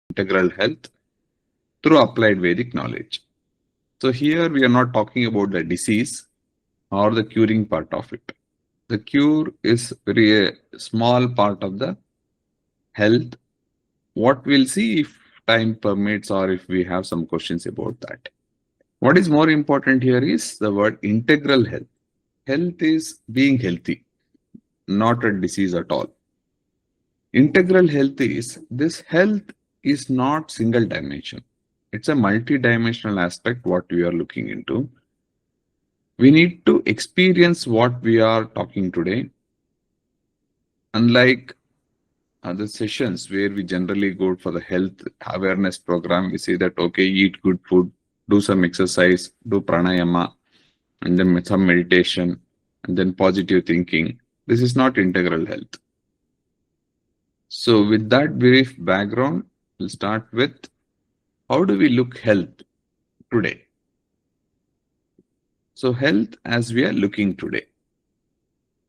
integral health through applied Vedic knowledge. So here we are not talking about the disease or the curing part of it. The cure is very small part of the health. What we'll see if time permits or if we have some questions about that. What is more important here is the word integral health. Health is being healthy, not a disease at all. Integral health is this health is not single dimension. It's a multi-dimensional aspect what we are looking into. We need to experience what we are talking today. Unlike other sessions where we generally go for the health awareness program, we say that, okay, eat good food, do some exercise, do pranayama, and then some meditation, and then positive thinking. This is not integral health. So with that brief background, we'll start with how do we look health today? So health as we are looking today.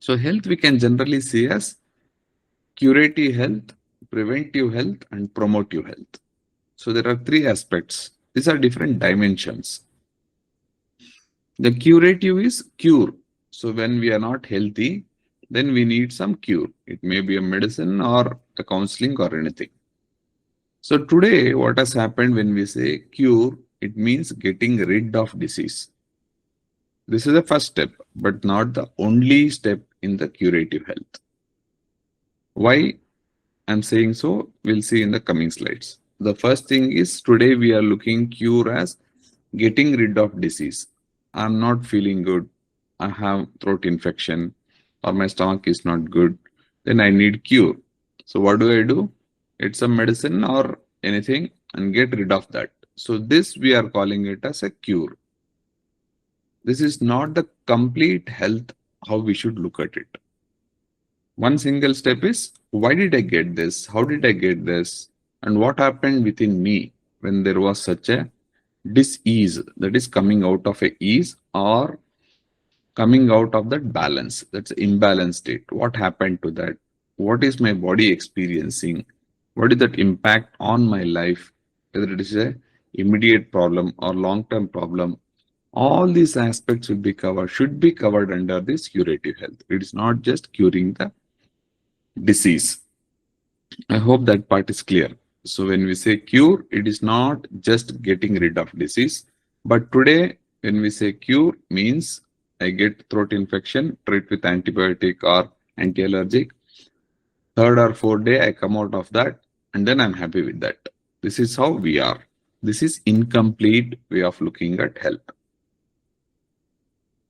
So health we can generally see as curative health, preventive health, and promotive health. So there are three aspects. These are different dimensions. The curative is cure. So when we are not healthy, then we need some cure. It may be a medicine or a counseling or anything. So today, what has happened when we say cure, it means getting rid of disease. This is the first step, but not the only step in the curative health. Why I'm saying so, we'll see in the coming slides. The first thing is today we are looking cure as getting rid of disease. I'm not feeling good. I have throat infection or my stomach is not good. Then I need cure. So what do? It's a medicine or anything and get rid of that. So this we are calling it as a cure. This is not the complete health how we should look at it. One single step is, why did I get this? How did I get this? And what happened within me when there was such a dis-ease, that is coming out of a ease or coming out of that balance, that's imbalanced state. What happened to that? What is my body experiencing? What is that impact on my life? Whether it is a immediate problem or long-term problem, all these aspects will be covered, should be covered under this curative health. It is not just curing the disease. I hope that part is clear. So when we say cure, it is not just getting rid of disease. But today, when we say cure, means I get throat infection, treat with antibiotic or anti-allergic. Third or fourth day, I come out of that, and then I'm happy with that. This is how we are. This is incomplete way of looking at health.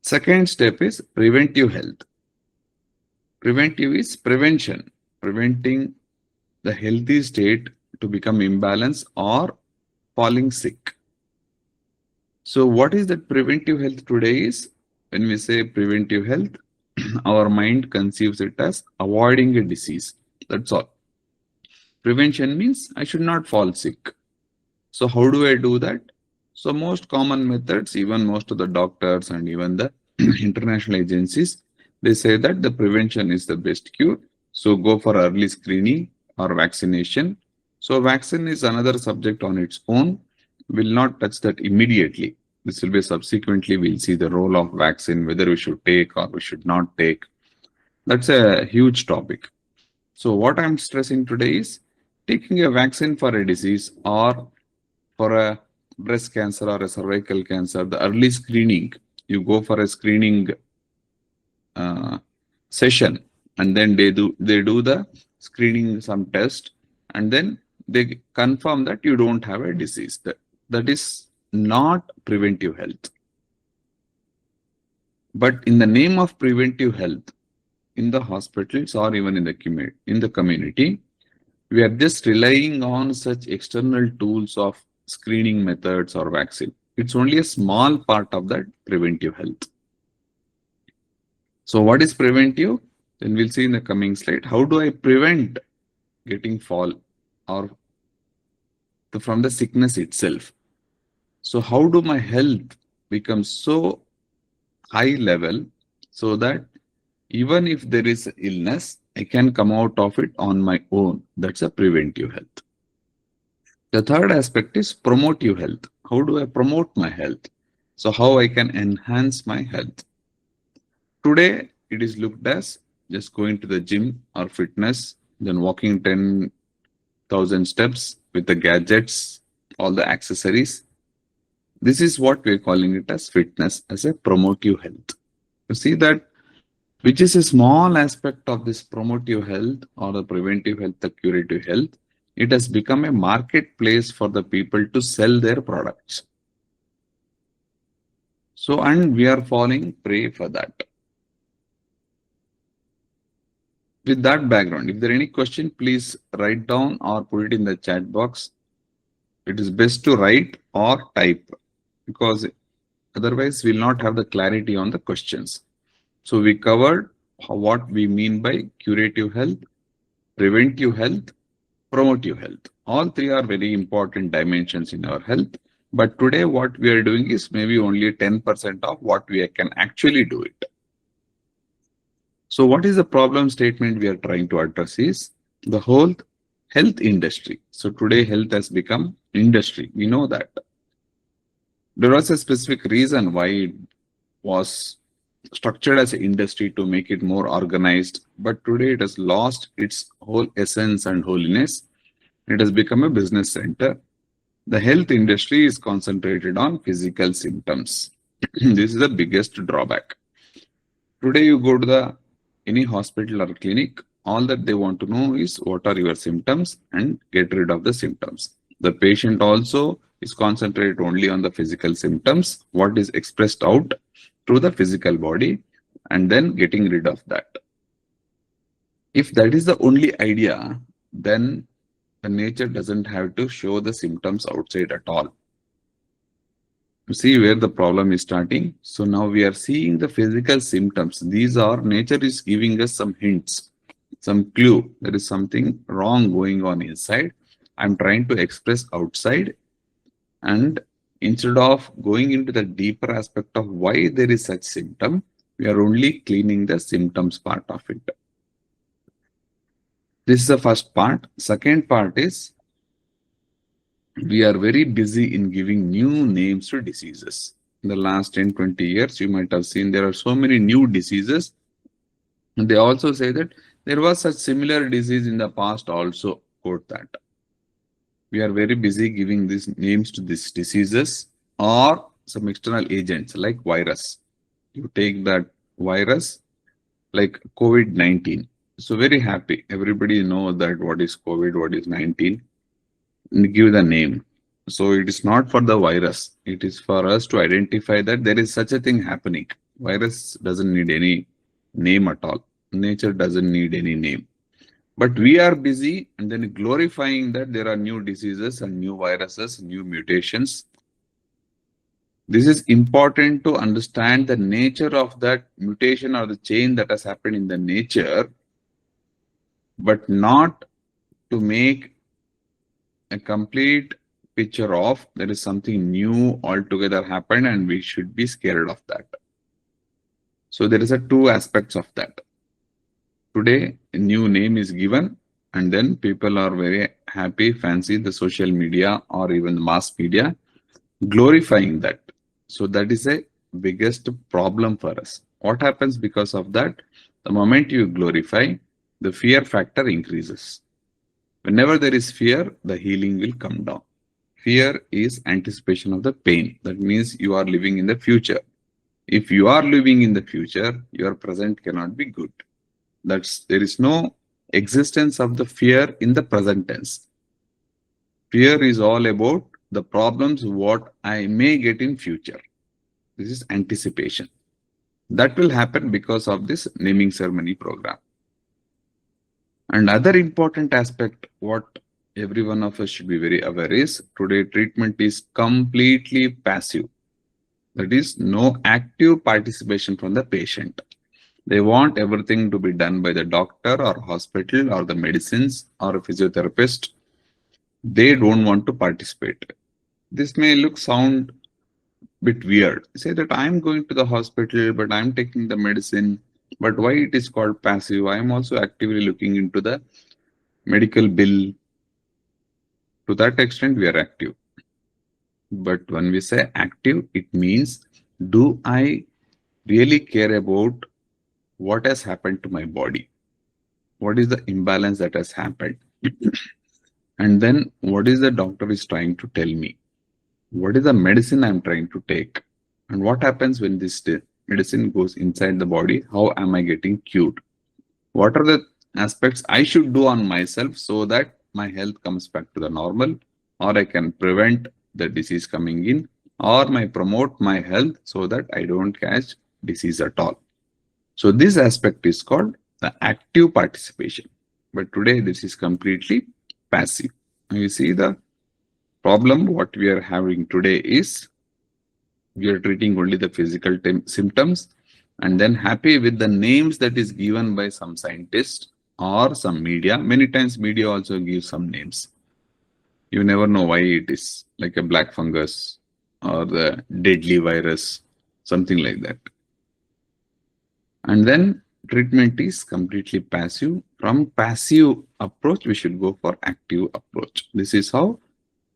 Second step is preventive health. Preventive is prevention, preventing the healthy state to become imbalanced or falling sick. So what is that preventive health today is? When we say preventive health, our mind conceives it as avoiding a disease. That's all. Prevention means I should not fall sick. So how do I do that? So most common methods, even most of the doctors and even the international agencies, they say that the prevention is the best cure. So go for early screening or vaccination. So vaccine is another subject on its own. We'll not touch that immediately. This will be subsequently, we'll see the role of vaccine, whether we should take or we should not take. That's a huge topic. So what I'm stressing today is taking a vaccine for a disease or for a breast cancer or a cervical cancer, the early screening, you go for a screening session and then they do the screening, some test, and then they confirm that you don't have a disease. That is not preventive health. But in the name of preventive health, in the hospitals or even in the community, we are just relying on such external tools of screening methods or vaccine. It's only a small part of that preventive health. So what is preventive? Then we'll see in the coming slide. How do I prevent getting fall or from the sickness itself? So how do my health become so high level so that even if there is illness, I can come out of it on my own? That's a preventive health. The third aspect is promotive health. How do I promote my health? So how I can enhance my health? Today, it is looked as just going to the gym or fitness, then walking 10,000 steps with the gadgets, all the accessories. This is what we're calling it as fitness, as a promotive health. You see that which is a small aspect of this promotive health or the preventive health, the curative health. It has become a marketplace for the people to sell their products. So, and we are falling prey for that. With that background, if there are any question, please write down or put it in the chat box. It is best to write or type because otherwise we'll not have the clarity on the questions. So we covered what we mean by curative health, preventive health, promotive health. All three are very important dimensions in our health. But today what we are doing is maybe only 10% of what we can actually do it. So what is the problem statement we are trying to address is the whole health industry. So today health has become industry. We know that. There was a specific reason why it was structured as an industry to make it more organized. But today it has lost its whole essence and holiness. It has become a business center. The health industry is concentrated on physical symptoms. This is the biggest drawback. Today you go to any hospital or clinic, all that they want to know is what are your symptoms and get rid of the symptoms. The patient also is concentrated only on the physical symptoms, what is expressed out through the physical body, and then getting rid of that. If that is the only idea, then the nature doesn't have to show the symptoms outside at all. You see where the problem is starting. So now we are seeing the physical symptoms. These are nature is giving us some hints, some clue. There is something wrong going on inside. I'm trying to express outside, and instead of going into the deeper aspect of why there is such symptom, we are only cleaning the symptoms part of it. This is the first part. Second part is we are very busy in giving new names to diseases. In the last 10-20 years, you might have seen there are so many new diseases. And they also say that there was such similar disease in the past also, quote that. We are very busy giving these names to these diseases or some external agents like virus. You take that virus like COVID-19. So very happy. Everybody knows that what is COVID, what is 19. Give the name. So it is not for the virus. It is for us to identify that there is such a thing happening. Virus doesn't need any name at all. Nature doesn't need any name. But we are busy and then glorifying that there are new diseases and new viruses, new mutations. This is important to understand the nature of that mutation or the change that has happened in the nature, but not to make a complete picture of there is something new altogether happened and we should be scared of that. So there is a two aspects of that. Today, a new name is given and then people are very happy, fancy the social media or even the mass media glorifying that. So that is a biggest problem for us. What happens because of that? The moment you glorify, the fear factor increases. Whenever there is fear, the healing will come down. Fear is anticipation of the pain. That means you are living in the future. If you are living in the future, your present cannot be good. There is no existence of the fear in the present tense. Fear is all about the problems what I may get in future. This is anticipation. That will happen because of this naming ceremony program. And other important aspect what every one of us should be very aware is today treatment is completely passive. That is no active participation from the patient. They want everything to be done by the doctor or hospital or the medicines or a physiotherapist. They don't want to participate. This may sound bit weird. Say that I'm going to the hospital, but I'm taking the medicine. But why it is called passive? I am also actively looking into the medical bill. To that extent, we are active. But when we say active, it means, do I really care about what has happened to my body? What is the imbalance that has happened? And then what is the doctor is trying to tell me? What is the medicine I'm trying to take? And what happens when this medicine goes inside the body? How am I getting cured? What are the aspects I should do on myself so that my health comes back to the normal, or I can prevent the disease coming in, or I promote my health so that I don't catch disease at all. So this aspect is called the active participation. But today this is completely passive. You see the problem what we are having today is we are treating only the physical symptoms and then happy with the names that is given by some scientist or some media. Many times media also gives some names. You never know why it is, like a black fungus or the deadly virus, something like that. And then treatment is completely passive. From passive approach, we should go for active approach. This is how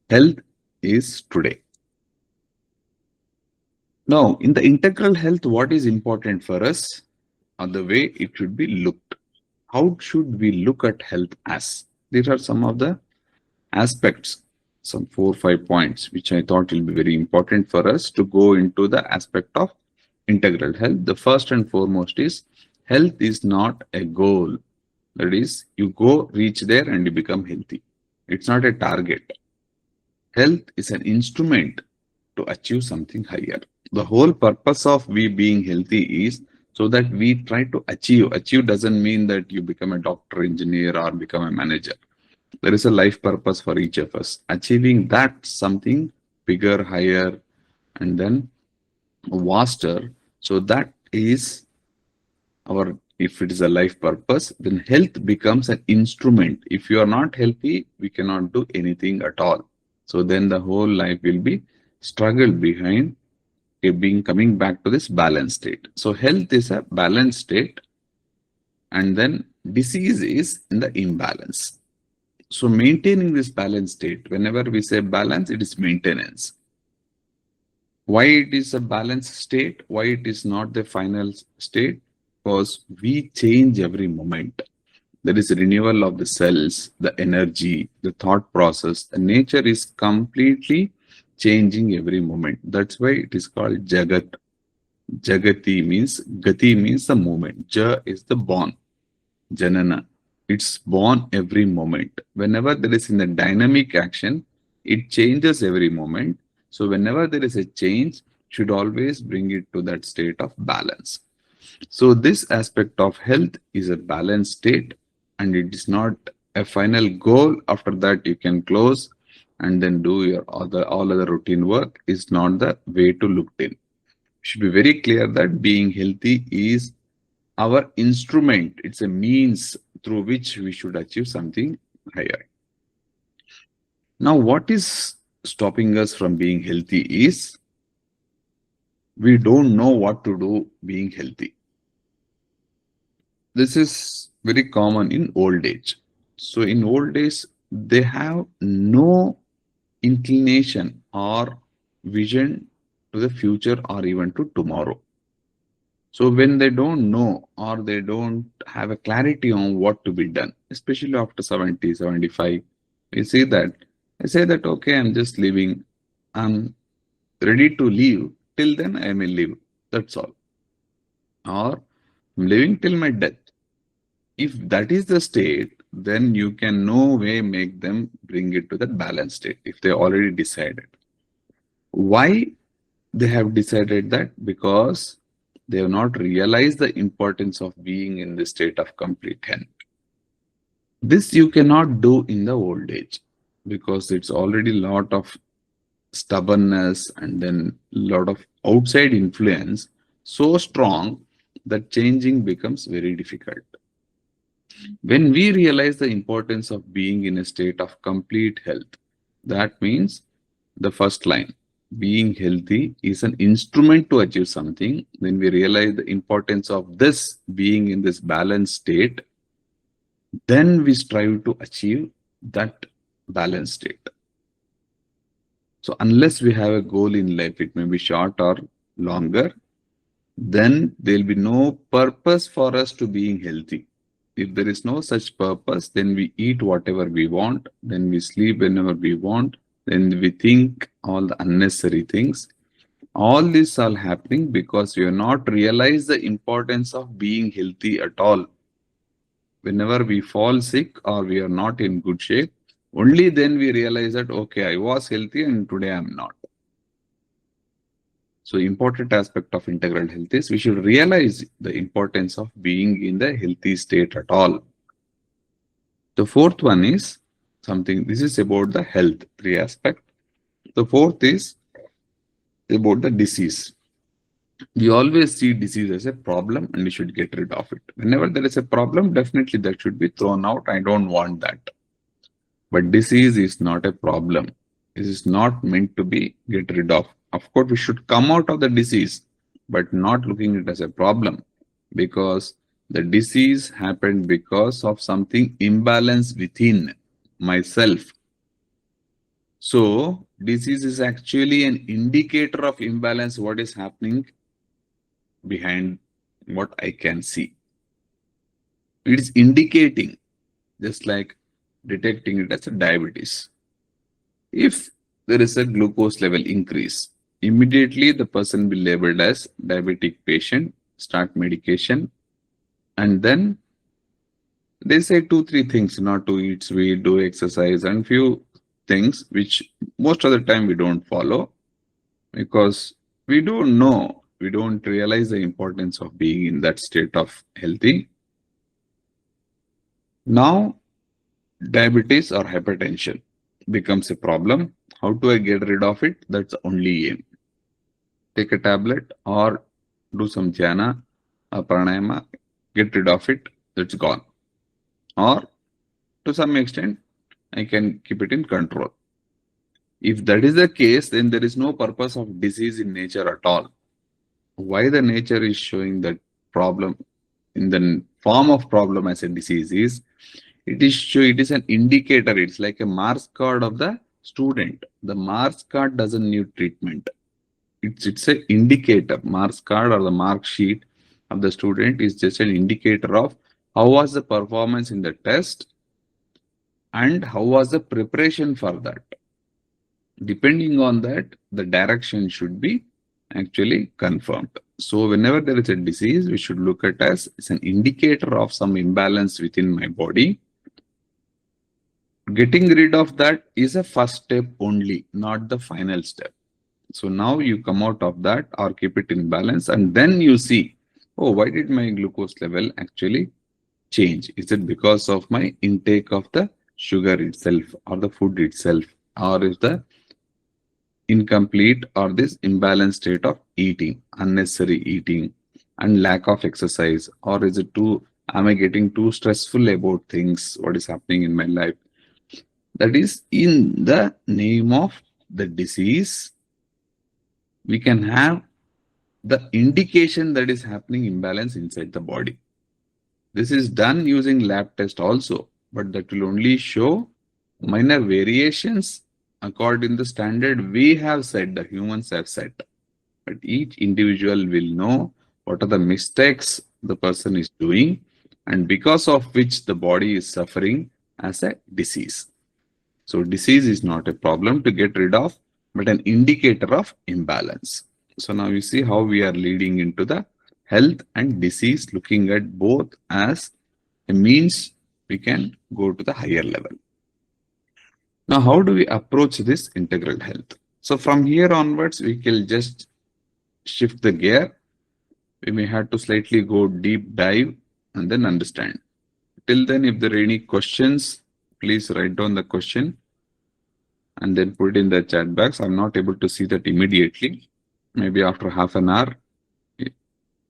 health is today. Now, in the integral health, what is important for us are the way it should be looked. How should we look at health as? These are some of the aspects, some 4 or 5 points, which I thought will be very important for us to go into the aspect of integral health. The first and foremost is health is not a goal. That is, you go reach there and you become healthy. It's not a target. Health is an instrument to achieve something higher. The whole purpose of we being healthy is so that we try to achieve. Achieve doesn't mean that you become a doctor, engineer, or become a manager. There is a life purpose for each of us. Achieving that something bigger, higher, and then vaster. So that is our, if it is a life purpose, then health becomes an instrument. If you are not healthy, we cannot do anything at all. So then the whole life will be struggled behind being coming back to this balanced state. So health is a balanced state, and then disease is in the imbalance. So maintaining this balanced state, whenever we say balance, it is maintenance. Why it is a balanced state? Why it is not the final state? Because we change every moment. There is a renewal of the cells, the energy, the thought process. The nature is completely changing every moment. That's why it is called Jagat. Jagati means, Gati means the movement. Ja is the born. Janana. It's born every moment. Whenever there is in the dynamic action, it changes every moment. So whenever there is a change, should always bring it to that state of balance. So this aspect of health is a balanced state, and it is not a final goal. After that, you can close and then do your all other routine work is not the way to look in. Should be very clear that being healthy is our instrument. It's a means through which we should achieve something higher. Now, what is stopping us from being healthy is we don't know what to do being healthy. This is very common in old age. So in old days, they have no inclination or vision to the future or even to tomorrow. So when they don't know or they don't have a clarity on what to be done, especially after 70, 75, you see that I say that, okay, I'm just living. I'm ready to leave. Till then, I may live. That's all. Or I'm living till my death. If that is the state, then you can no way make them bring it to that balanced state if they already decided. Why they have decided that? Because they have not realized the importance of being in the state of complete health. This you cannot do in the old age because it's already a lot of stubbornness and then a lot of outside influence so strong that changing becomes very difficult. When we realize the importance of being in a state of complete health, that means the first line, being healthy is an instrument to achieve something. When we realize the importance of this being in this balanced state, then we strive to achieve that balanced state. So unless we have a goal in life, it may be short or longer, then there'll be no purpose for us to being healthy. If there is no such purpose, then we eat whatever we want, then we sleep whenever we want, then we think all the unnecessary things. All this are happening because we have not realized the importance of being healthy at all. Whenever we fall sick or we are not in good shape, only then we realize that, okay, I was healthy and today I'm not. So important aspect of integral health is we should realize the importance of being in the healthy state at all. The fourth one is something, this is about the health, three aspect. The fourth is about the disease. We always see disease as a problem and we should get rid of it. Whenever there is a problem, definitely that should be thrown out. I don't want that. But disease is not a problem. This is not meant to be get rid of. Of course, we should come out of the disease, but not looking at it as a problem, because the disease happened because of something imbalance within myself. So disease is actually an indicator of imbalance, what is happening behind what I can see. It is indicating, just like detecting it as a diabetes. If there is a glucose level increase, immediately the person will be labeled as diabetic patient, start medication, and then they say 2-3 things: not to eat sweet, do exercise, and few things which most of the time we don't follow because we don't know, we don't realize the importance of being in that state of healthy. Now, diabetes or hypertension becomes a problem. How do I get rid of it? That's the only aim. Take a tablet or do some dhyana or pranayama, get rid of it, that's gone. Or to some extent, I can keep it in control. If that is the case, then there is no purpose of disease in nature at all. Why the nature is showing that problem in the form of problem as a disease is, it is an indicator. It's like a marks card of the student. The marks card doesn't need treatment. It's an indicator. Marks card or the mark sheet of the student is just an indicator of how was the performance in the test and how was the preparation for that. Depending on that, the direction should be actually confirmed. So whenever there is a disease, we should look at as it's an indicator of some imbalance within my body. Getting rid of that is a first step only, not the final step. So now you come out of that or keep it in balance, and then you see, oh, why did my glucose level actually change? Is it because of my intake of the sugar itself or the food itself, or is the incomplete or this imbalanced state of eating, unnecessary eating and lack of exercise, or is it am I getting too stressful about things, what is happening in my life? That is in the name of the disease. We can have the indication that is happening imbalance inside the body. This is done using lab test also, but that will only show minor variations according to the standard we have set, the humans have set. But each individual will know what are the mistakes the person is doing and because of which the body is suffering as a disease. So disease is not a problem to get rid of, but an indicator of imbalance. So now you see how we are leading into the health and disease, looking at both as a means we can go to the higher level. Now, how do we approach this integral health? So from here onwards, we can just shift the gear. We may have to slightly go deep dive and then understand. Till then, if there are any questions, please write down the question and then put it in the chat box. I'm not able to see that immediately. Maybe after half an hour,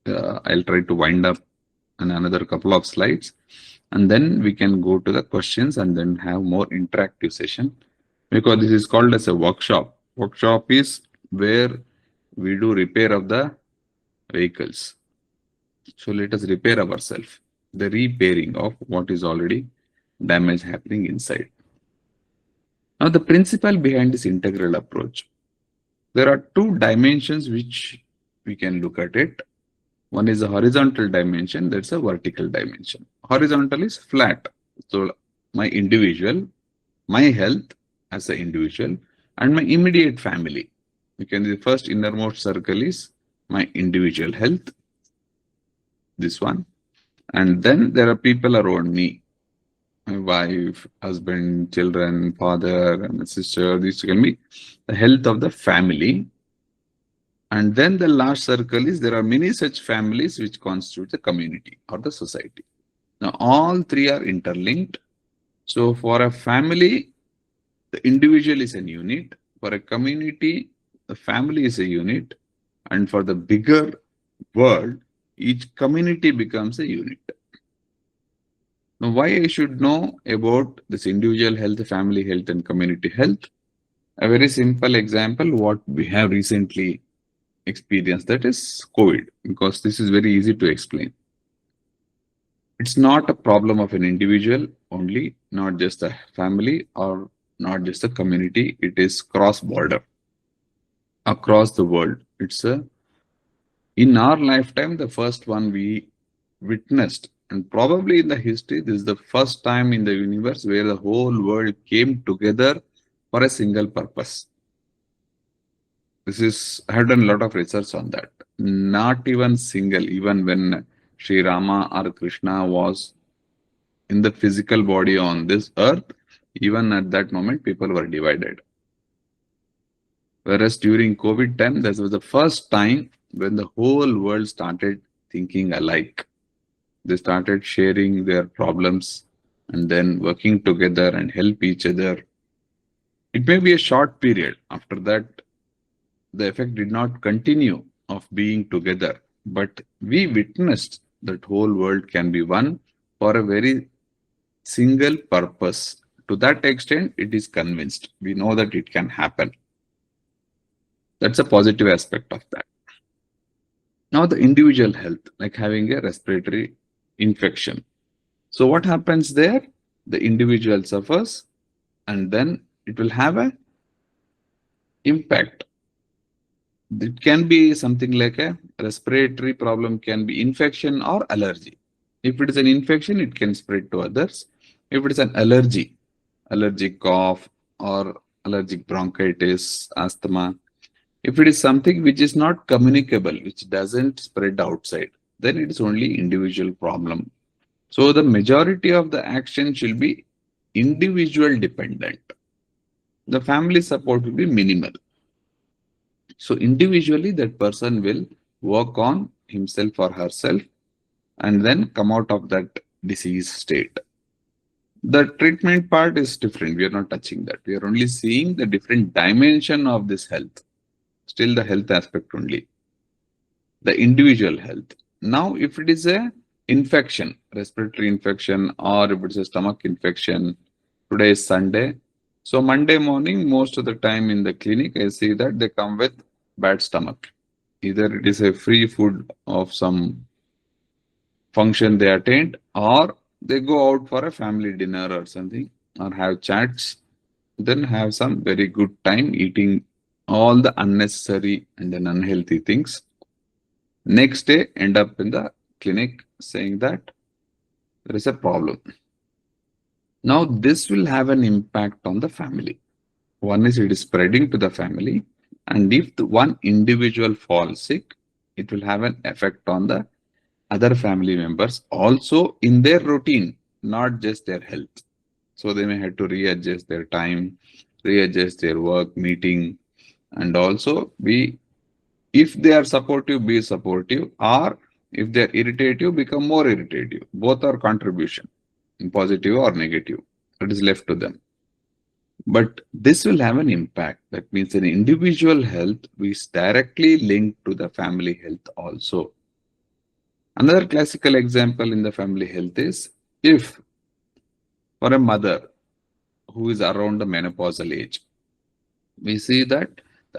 I'll try to wind up in another couple of slides. And then we can go to the questions and then have more interactive session, because this is called as a workshop. Workshop is where we do repair of the vehicles. So let us repair ourselves, the repairing of what is already damage happening inside. Now, the principle behind this integral approach, there are two dimensions which we can look at it. One is a horizontal dimension, that's a vertical dimension. Horizontal is flat. So, my individual, my health as an individual, and my immediate family. You can, the first innermost circle is my individual health, this one. And then there are people around me, my wife, husband, children, father, and sister. This can be the health of the family. And then the last circle is there are many such families which constitute the community or the society. Now, all three are interlinked. So, for a family, the individual is a unit. For a community, the family is a unit. And for the bigger world, each community becomes a unit. Now, why I should know about this individual health, family health, and community health? A very simple example, what we have recently experienced, that is COVID, because this is very easy to explain. It's not a problem of an individual only, not just a family or not just a community. It is cross-border, across the world. It's in our lifetime, the first one we witnessed, and probably in the history, this is the first time in the universe where the whole world came together for a single purpose. I have done a lot of research on that. Not even single, even when Sri Rama or Krishna was in the physical body on this earth, even at that moment, people were divided. Whereas during COVID time, this was the first time when the whole world started thinking alike. They started sharing their problems and then working together and help each other. It may be a short period. After that, the effect did not continue of being together, but we witnessed that whole world can be one for a very single purpose. To that extent, it is convinced. We know that it can happen. That's a positive aspect of that. Now, the individual health, like having a respiratory infection. So what happens there? The individual suffers and then it will have an impact. It can be something like a respiratory problem, can be infection or allergy. If it is an infection, it can spread to others. If it is an allergy, allergic cough or allergic bronchitis, asthma, if it is something which is not communicable, which doesn't spread outside, then it is only individual problem. So the majority of the action should be individual dependent. The family support will be minimal. So individually, that person will work on himself or herself and then come out of that disease state. The treatment part is different. We are not touching that. We are only seeing the different dimension of this health. Still the health aspect only. The individual health. Now, if it is a infection, respiratory infection, or if it's a stomach infection, today is Sunday. So Monday morning, most of the time in the clinic, I see that they come with bad stomach. Either it is a free food of some function they attend, or they go out for a family dinner or something, or have chats, then have some very good time eating all the unnecessary and then unhealthy things. Next day, end up in the clinic saying that there is a problem. Now, this will have an impact on the family. One is it is spreading to the family, and if the one individual falls sick, it will have an effect on the other family members also in their routine, not just their health. So they may have to readjust their time, readjust their work, meeting, and also be, if they are supportive, be supportive, or if they are irritative, become more irritative. Both are contribution, positive or negative. It is left to them. But this will have an impact. That means an individual health is directly linked to the family health also. Another classical example in the family health is if for a mother who is around the menopausal age, we see that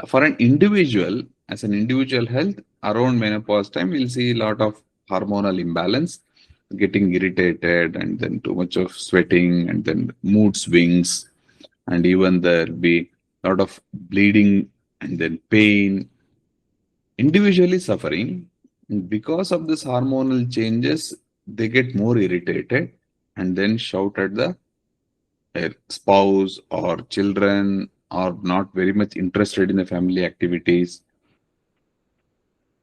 for an individual, as an individual health, around menopause time, we'll see a lot of hormonal imbalance, getting irritated, and then too much of sweating, and then mood swings, and even there'll be a lot of bleeding and then pain, individually suffering. And because of this hormonal changes, they get more irritated and then shout at their spouse or children, or not very much interested in the family activities.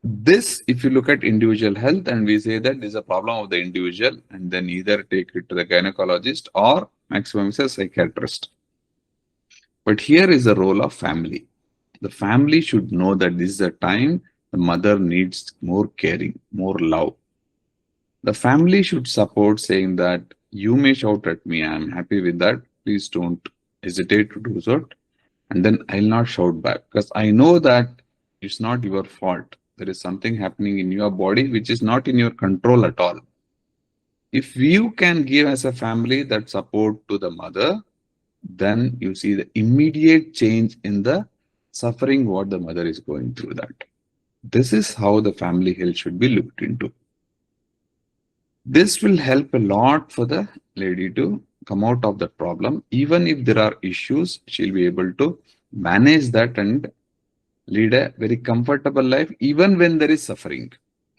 This, if you look at individual health, and we say that is a problem of the individual, and then either take it to the gynecologist or maximum is a psychiatrist. But here is the role of family. The family should know that this is a time the mother needs more caring, more love. The family should support, saying that you may shout at me, I am happy with that. Please don't hesitate to do so. And then I'll not shout back because I know that it's not your fault. There is something happening in your body which is not in your control at all. If you can give as a family that support to the mother, then you see the immediate change in the suffering what the mother is going through that. This is how the family health should be looked into. This will help a lot for the lady to come out of the problem. Even if there are issues, she'll be able to manage that and lead a very comfortable life even when there is suffering.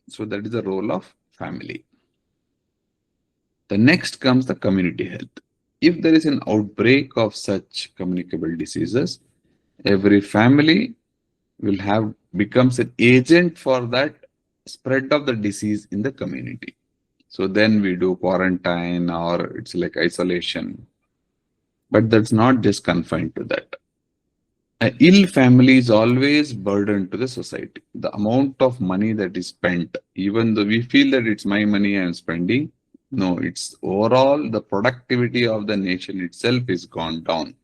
So that is the role of family. The next comes the community health. If there is an outbreak of such communicable diseases, every family will have becomes an agent for that spread of the disease in the community. So then we do quarantine or it's like isolation. But that's not just confined to that. An ill family is always burden to the society. The amount of money that is spent, even though we feel that it's my money I'm spending, no, it's overall the productivity of the nation itself is gone down.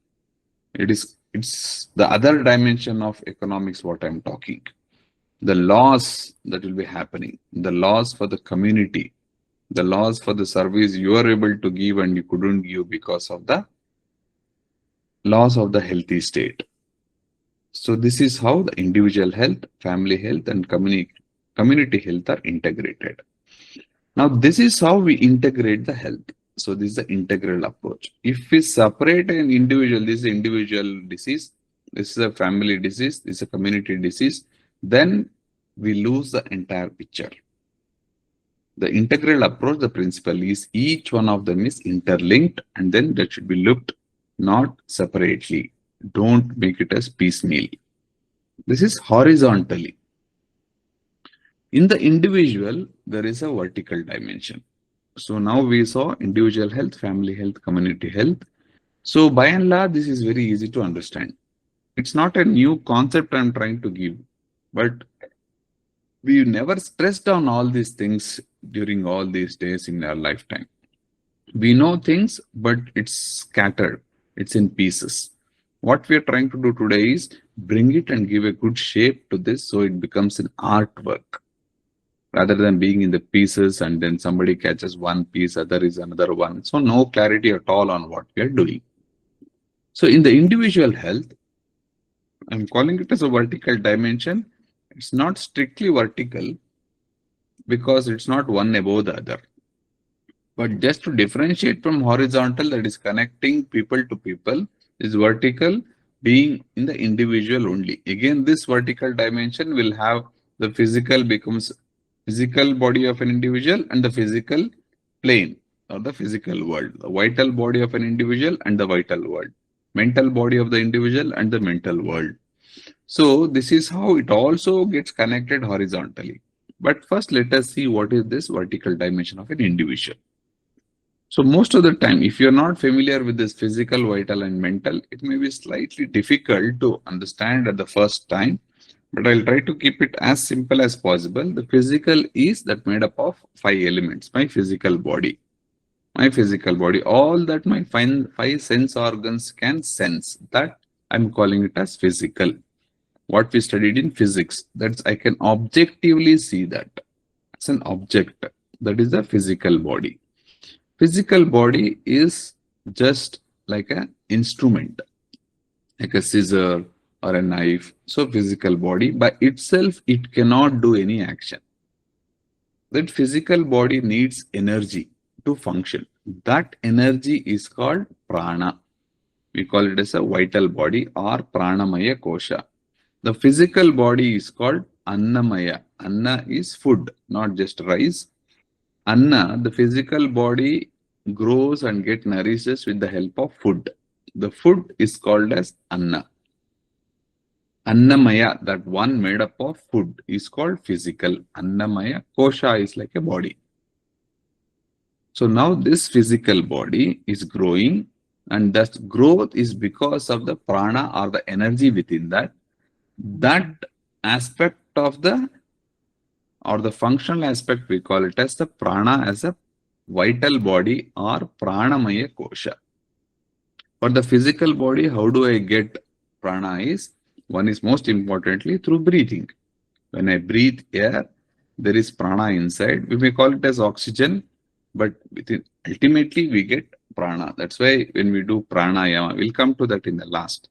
It's the other dimension of economics what I'm talking. The loss that will be happening, the loss for the community, the loss for the service you are able to give and you couldn't give because of the loss of the healthy state. So this is how the individual health, family health, and community health are integrated. Now, this is how we integrate the health. So this is the integral approach. If we separate an individual, this is individual disease, this is a family disease, this is a community disease, then we lose the entire picture. The integral approach, the principle is each one of them is interlinked and then that should be looked not separately. Don't make it as piecemeal. This is horizontally. In the individual, there is a vertical dimension. So now we saw individual health, family health, community health. So by and large, this is very easy to understand. It's not a new concept I'm trying to give, but we never stressed on all these things during all these days in our lifetime. We know things, but it's scattered. It's in pieces. What we are trying to do today is bring it and give a good shape to this so it becomes an artwork rather than being in the pieces and then somebody catches one piece, other is another one. So no clarity at all on what we are doing. So in the individual health, I'm calling it as a vertical dimension. It's not strictly vertical because it's not one above the other. But just to differentiate from horizontal, that is connecting people to people, is vertical being in the individual only. Again, this vertical dimension will have the physical becomes physical body of an individual and the physical plane or the physical world, the vital body of an individual and the vital world, mental body of the individual and the mental world. So this is how it also gets connected horizontally. But first, let us see what is this vertical dimension of an individual. So most of the time, if you're not familiar with this physical, vital, and mental, it may be slightly difficult to understand at the first time, but I'll try to keep it as simple as possible. The physical is that made up of 5 elements, my physical body. My physical body, all that my 5 sense organs can sense, that I'm calling it as physical. What we studied in physics, that's I can objectively see that as an object. That is the physical body. Physical body is just like an instrument, like a scissor or a knife. So physical body by itself, it cannot do any action. That physical body needs energy to function. That energy is called prana. We call it as a vital body or pranamaya kosha. The physical body is called annamaya. Anna is food, not just rice. Anna, the physical body grows and get nourishes with the help of food. The food is called as Anna. Annamaya, that one made up of food, is called physical. Annamaya, kosha is like a body. So now this physical body is growing, and that growth is because of the prana or the energy within that. That aspect of the or the functional aspect, we call it as the prana as a vital body or pranamaya kosha. For the physical body, how do I get prana is, one is most importantly through breathing. When I breathe air, there is prana inside. We may call it as oxygen, but ultimately we get prana. That's why when we do pranayama, we'll come to that in the last.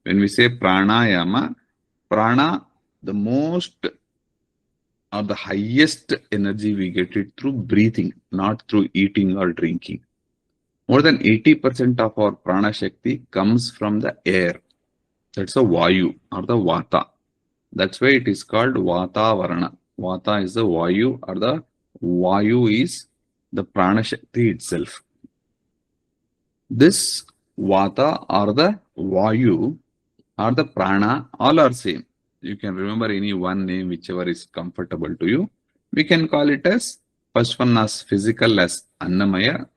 When we say pranayama, prana, the most or the highest energy we get it through breathing, not through eating or drinking. More than 80% of our prana shakti comes from the air. That's the vayu or the vata. That's why it is called vata varana. Vata is the vayu, or the vayu is the prana shakti itself. This vata or the vayu or the prana, all are same. You can remember any one name, whichever is comfortable to you. We can call it as, first one as physical as annamaya,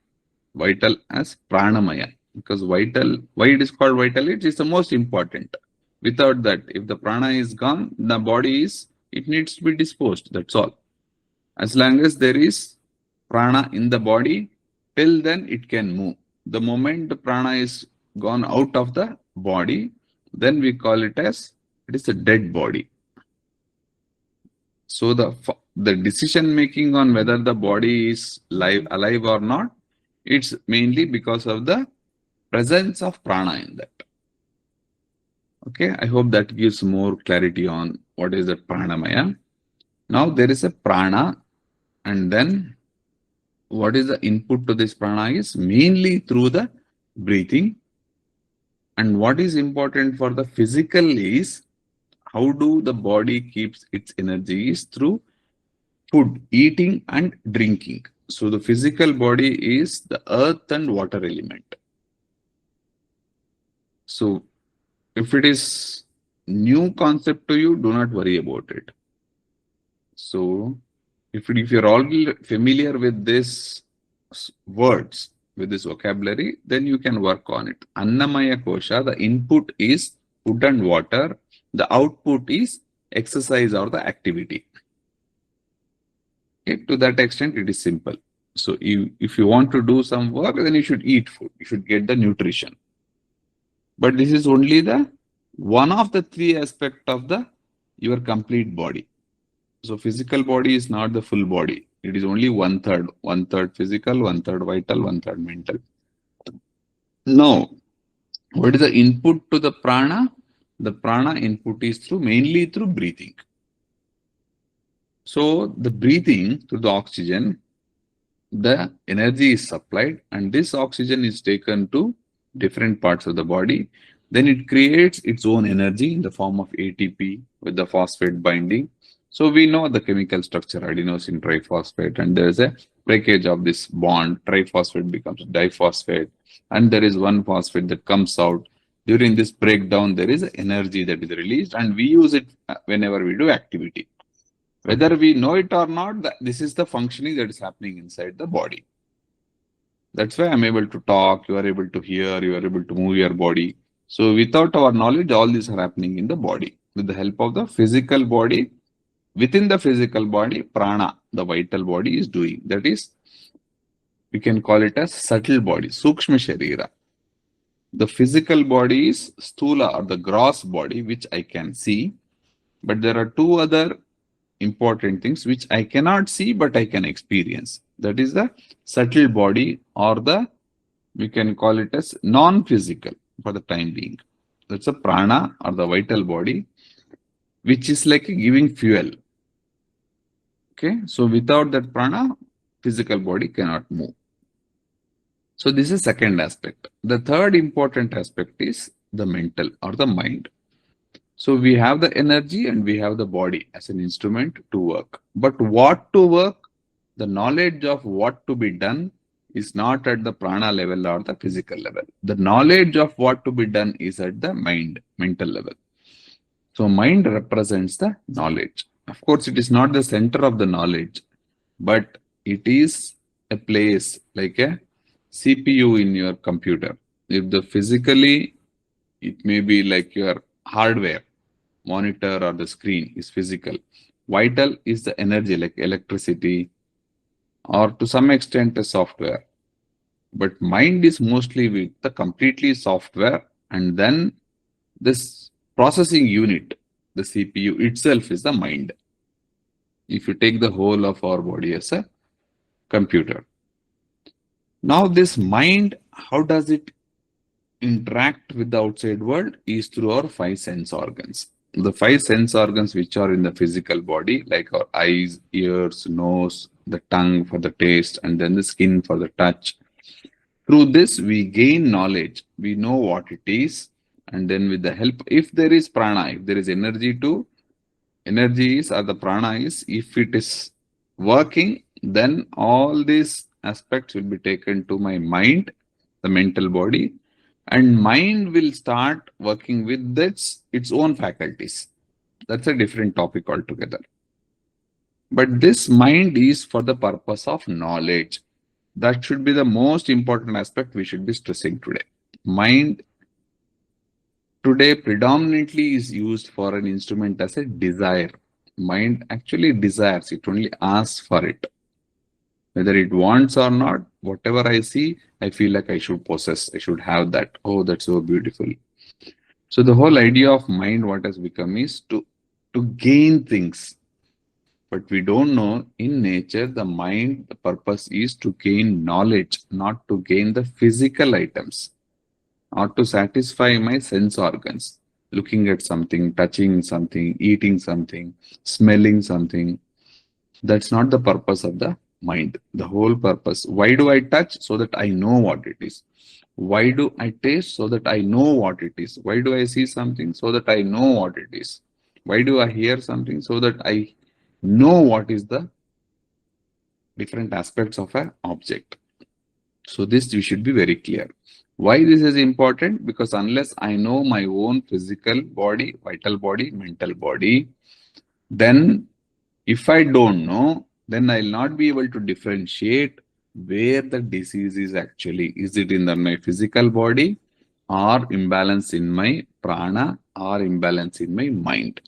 vital as pranamaya. Because vital, why it is called vital? It is the most important. Without that, if the prana is gone, the body is, it needs to be disposed. That's all. As long as there is prana in the body, till then it can move. The moment the prana is gone out of the body, then we call it as, it is a dead body. So the decision making on whether the body is alive or not, it's mainly because of the presence of prana in that. Okay, I hope that gives more clarity on what is the pranamaya. Now there is a prana, and then what is the input to this prana is mainly through the breathing. And what is important for the physical is, how do the body keeps its energy is through food, eating and drinking. So the physical body is the earth and water element. So if it is new concept to you, do not worry about it. So if you're already familiar with these words, with this vocabulary, then you can work on it. Annamaya kosha, the input is food and water. The output is exercise or the activity. Okay, to that extent, it is simple. So if you want to do some work, then you should eat food. You should get the nutrition. But this is only the one of the three aspects of your complete body. So physical body is not the full body. It is only 1/3. 1/3 physical, 1/3 vital, 1/3 mental. Now, what is the input to the prana? The prana input is mainly through breathing. So the breathing through the oxygen, the energy is supplied, and this oxygen is taken to different parts of the body. Then it creates its own energy in the form of ATP with the phosphate binding. So we know the chemical structure, adenosine triphosphate, and there is a breakage of this bond. Triphosphate becomes diphosphate, and there is one phosphate that comes out. During this breakdown, there is energy that is released, and we use it whenever we do activity. Whether we know it or not, this is the functioning that is happening inside the body. That's why I'm able to talk, you are able to hear, you are able to move your body. So without our knowledge, all these are happening in the body. With the help of the physical body, within the physical body, prana, the vital body is doing. That is, we can call it as subtle body, sukshma sharira. The physical body is stula, or the gross body, which I can see. But there are two other important things which I cannot see, but I can experience. That is the subtle body, or we can call it as non-physical for the time being. That's a prana, or the vital body, which is like giving fuel. Okay, so without that prana, physical body cannot move. So this is second aspect. The third important aspect is the mental or the mind. So we have the energy and we have the body as an instrument to work. But what to work, the knowledge of what to be done is not at the prana level or the physical level. The knowledge of what to be done is at the mind, mental level. So mind represents the knowledge. Of course, it is not the center of the knowledge, but it is a place like a CPU in your computer. If the physically, it may be like your hardware, monitor or the screen is physical. Vital is the energy like electricity or to some extent a software. But mind is mostly with the completely software, and then this processing unit, the CPU itself is the mind. If you take the whole of our body as a computer. Now this mind, how does it interact with the outside world is through our five sense organs. The five sense organs which are in the physical body, like our eyes, ears, nose, the tongue for the taste, and then the skin for the touch. Through this, we gain knowledge. We know what it is. And then with the help, if there is prana, if there is energy to, energy is or the prana is, if it is working, then all these aspects will be taken to my mind, the mental body, and mind will start working with its own faculties. That's a different topic altogether. But this mind is for the purpose of knowledge. That should be the most important aspect we should be stressing today. Mind today predominantly is used for an instrument as a desire. Mind actually desires, it only asks for it. Whether it wants or not, whatever I see, I feel like I should possess, I should have that. Oh, that's so beautiful. So the whole idea of mind, what has become is to gain things. But we don't know in nature, the mind, the purpose is to gain knowledge, not to gain the physical items, or to satisfy my sense organs. Looking at something, touching something, eating something, smelling something. That's not the purpose of the mind. The whole purpose. Why do I touch? So that I know what it is. Why do I taste? So that I know what it is. Why do I see something? So that I know what it is. Why do I hear something? So that I know what is the different aspects of an object. So this we should be very clear. Why this is important? Because unless I know my own physical body, vital body, mental body, then if I don't know, then I'll not be able to differentiate where the disease is actually. Is it in my physical body or imbalance in my prana or imbalance in my mind?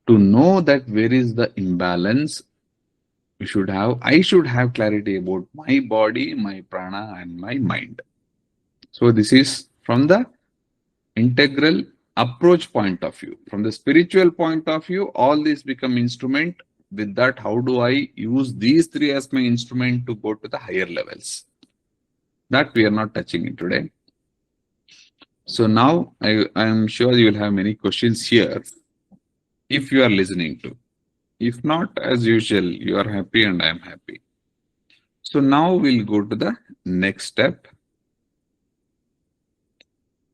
To know that where is the imbalance, I should have clarity about my body, my prana and my mind. So this is from the integral approach point of view. From the spiritual point of view, all these become instrument. With that, how do I use these three as my instrument to go to the higher levels? That we are not touching it today. So now I am sure you will have many questions here if you are listening to. If not, as usual, you are happy and I am happy. So now we'll go to the next step.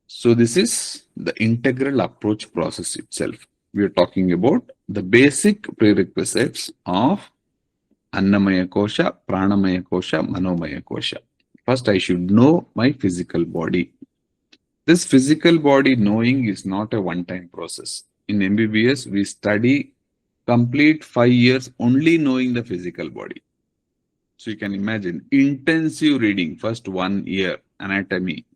So this is the integral approach process itself. We are talking about the basic prerequisites of Annamaya Kosha, Pranamaya Kosha, Manomaya Kosha. First, I should know my physical body. This physical body knowing is not a one-time process. In MBBS, we study complete 5 years only knowing the physical body. So you can imagine intensive reading, first 1 year, anatomy,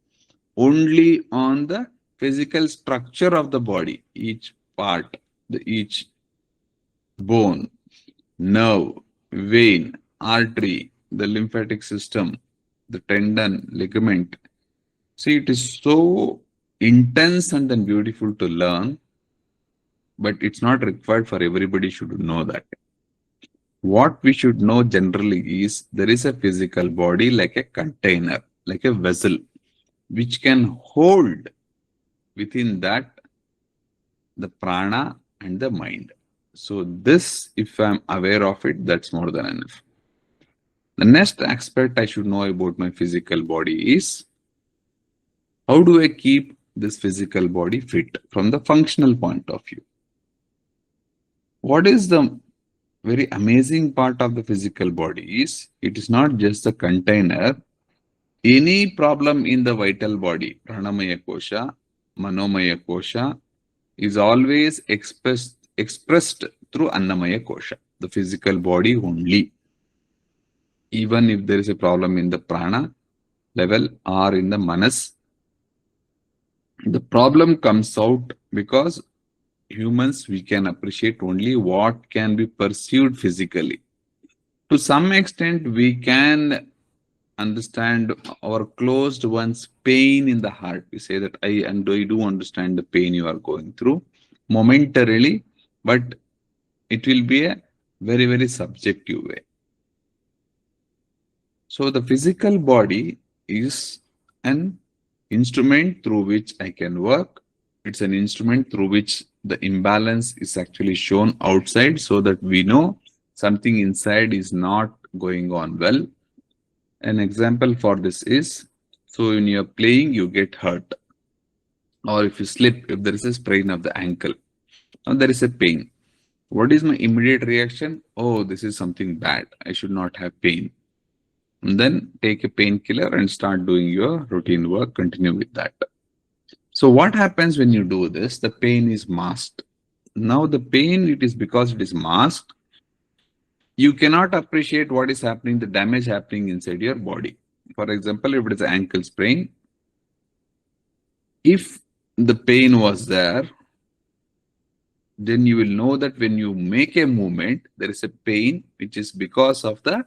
only on the physical structure of the body, each part, each bone, nerve, vein, artery, the lymphatic system, the tendon, ligament. See, it is so intense and then beautiful to learn, but it's not required for everybody should know that. What we should know generally is there is a physical body like a container, like a vessel, which can hold within that the prana and the mind. So this, if I'm aware of it, that's more than enough. The next aspect I should know about my physical body is how do I keep this physical body fit from the functional point of view? What is the very amazing part of the physical body is it is not just a container. Any problem in the vital body, pranamaya kosha, manomaya kosha, is always expressed through annamaya kosha, the physical body only. Even if there is a problem in the prana level or in the manas, the problem comes out because humans, we can appreciate only what can be perceived physically. To some extent, we can understand our closed one's pain in the heart. We say that I do understand the pain you are going through momentarily, but it will be a very, very subjective way. So the physical body is an instrument through which I can work. It's an instrument through which the imbalance is actually shown outside so that we know something inside is not going on well. An example for this is, so when you're playing, you get hurt. Or if you slip, if there is a sprain of the ankle, or there is a pain. What is my immediate reaction? Oh, this is something bad. I should not have pain. And then take a painkiller and start doing your routine work. Continue with that. So what happens when you do this? The pain is masked. Now the pain, it is because it is masked. You cannot appreciate what is happening, the damage happening inside your body. For example, if it is an ankle sprain, if the pain was there, then you will know that when you make a movement, there is a pain which is because of the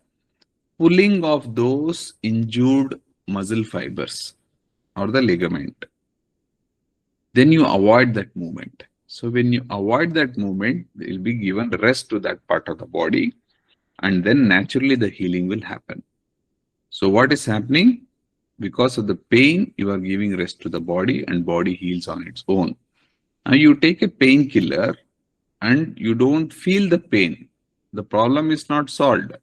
pulling of those injured muscle fibers or the ligament. Then you avoid that movement. So when you avoid that movement, there will be given rest to that part of the body, and then naturally the healing will happen. So what is happening? Because of the pain, you are giving rest to the body and body heals on its own. Now you take a painkiller and you don't feel the pain. The problem is not solved,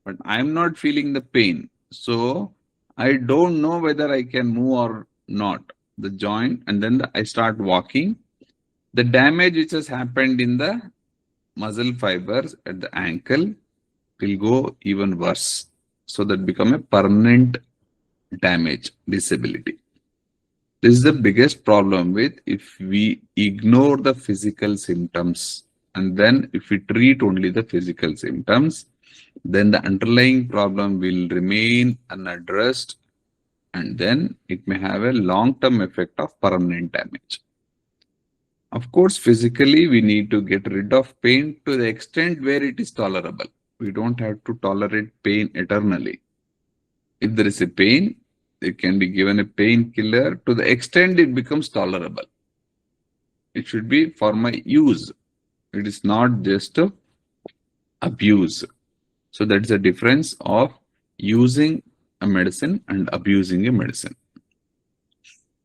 but I'm not feeling the pain. So I don't know whether I can move or not the joint, and then I start walking. The damage which has happened in the muscle fibers at the ankle will go even worse. So that become a permanent damage, disability. This is the biggest problem with if we ignore the physical symptoms, and then if we treat only the physical symptoms, then the underlying problem will remain unaddressed, and then it may have a long-term effect of permanent damage. Of course, physically, we need to get rid of pain to the extent where it is tolerable. We don't have to tolerate pain eternally. If there is a pain, it can be given a painkiller to the extent it becomes tolerable. It should be for my use. It is not just to abuse. So that's the difference of using a medicine and abusing a medicine.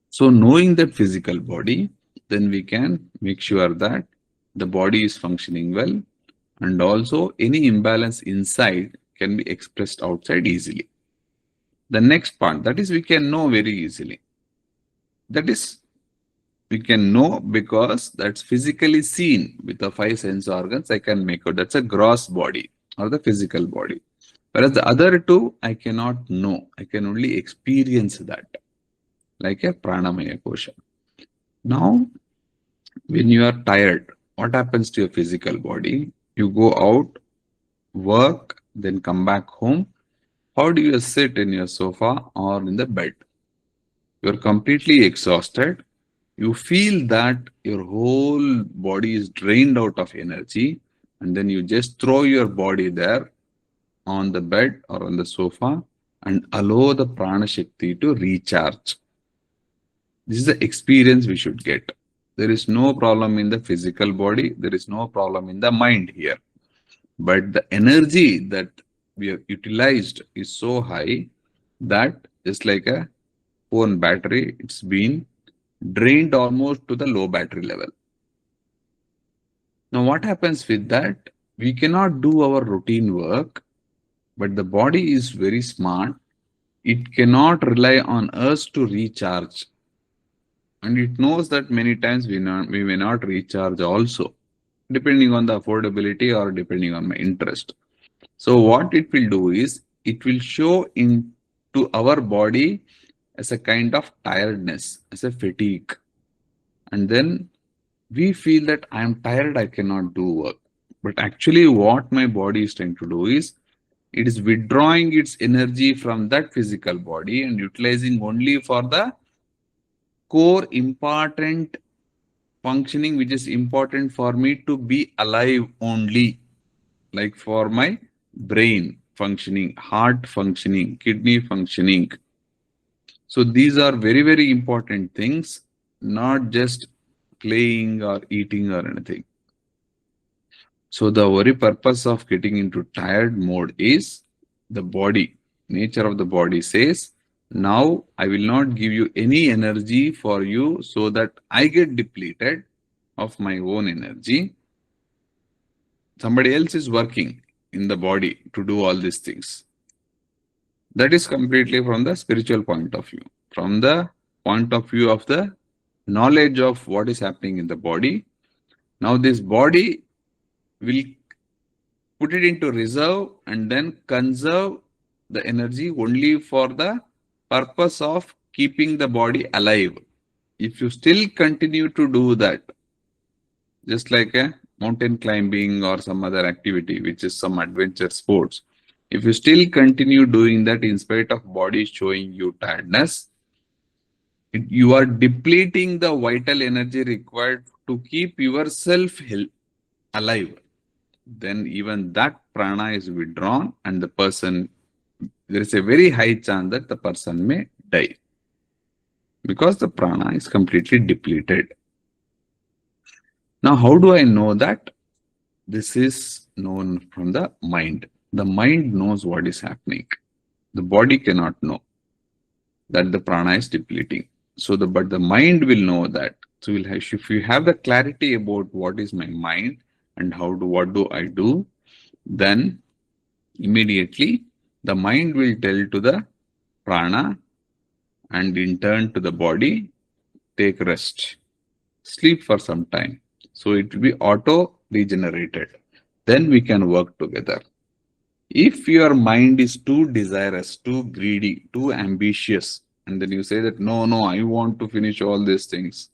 So knowing that physical body, then we can make sure that the body is functioning well, and also any imbalance inside can be expressed outside easily. The next part, that is we can know very easily. That is, we can know because that's physically seen with the 5 sense organs. I can make out that's a gross body or the physical body. Whereas the other two, I cannot know. I can only experience that, like a pranamaya kosha. Now, when you are tired, what happens to your physical body? You go out, work, then come back home. How do you sit in your sofa or in the bed? You're completely exhausted. You feel that your whole body is drained out of energy, and then you just throw your body there on the bed or on the sofa and allow the prana shakti to recharge. This is the experience we should get. There is no problem in the physical body. There is no problem in the mind here. But the energy that we have utilized is so high that it's like a phone battery. It's been drained almost to the low battery level. Now what happens with that? We cannot do our routine work But the body is very smart. It cannot rely on us to recharge. And it knows that many times we may not recharge also, depending on the affordability or depending on my interest. So what it will do is it will show into our body as a kind of tiredness, as a fatigue. And then we feel that I am tired, I cannot do work. But actually, what my body is trying to do is it is withdrawing its energy from that physical body and utilizing only for the core important functioning, which is important for me to be alive only, like for my brain functioning, heart functioning, kidney functioning. So these are very, very important things, not just playing or eating or anything. So the very purpose of getting into tired mode is the body. Nature of the body says, now I will not give you any energy for you so that I get depleted of my own energy. Somebody else is working in the body to do all these things. That is completely from the spiritual point of view. From the point of view of the knowledge of what is happening in the body, now this body will put it into reserve and then conserve the energy only for the purpose of keeping the body alive. If you still continue to do that, just like a mountain climbing or some other activity, which is some adventure sports, if you still continue doing that in spite of body showing you tiredness, you are depleting the vital energy required to keep yourself alive. Then even that prana is withdrawn and the person, there is a very high chance that the person may die because the prana is completely depleted. Now, how do I know that? This is known from the mind. The mind knows what is happening. The body cannot know that the prana is depleting. So but the mind will know that. So if you have the clarity about what is my mind and what do I do, then immediately the mind will tell to the prana and in turn to the body, take rest, sleep for some time. So it will be auto regenerated. Then we can work together. If your mind is too desirous, too greedy, too ambitious, and then you say that, no, I want to finish all these things.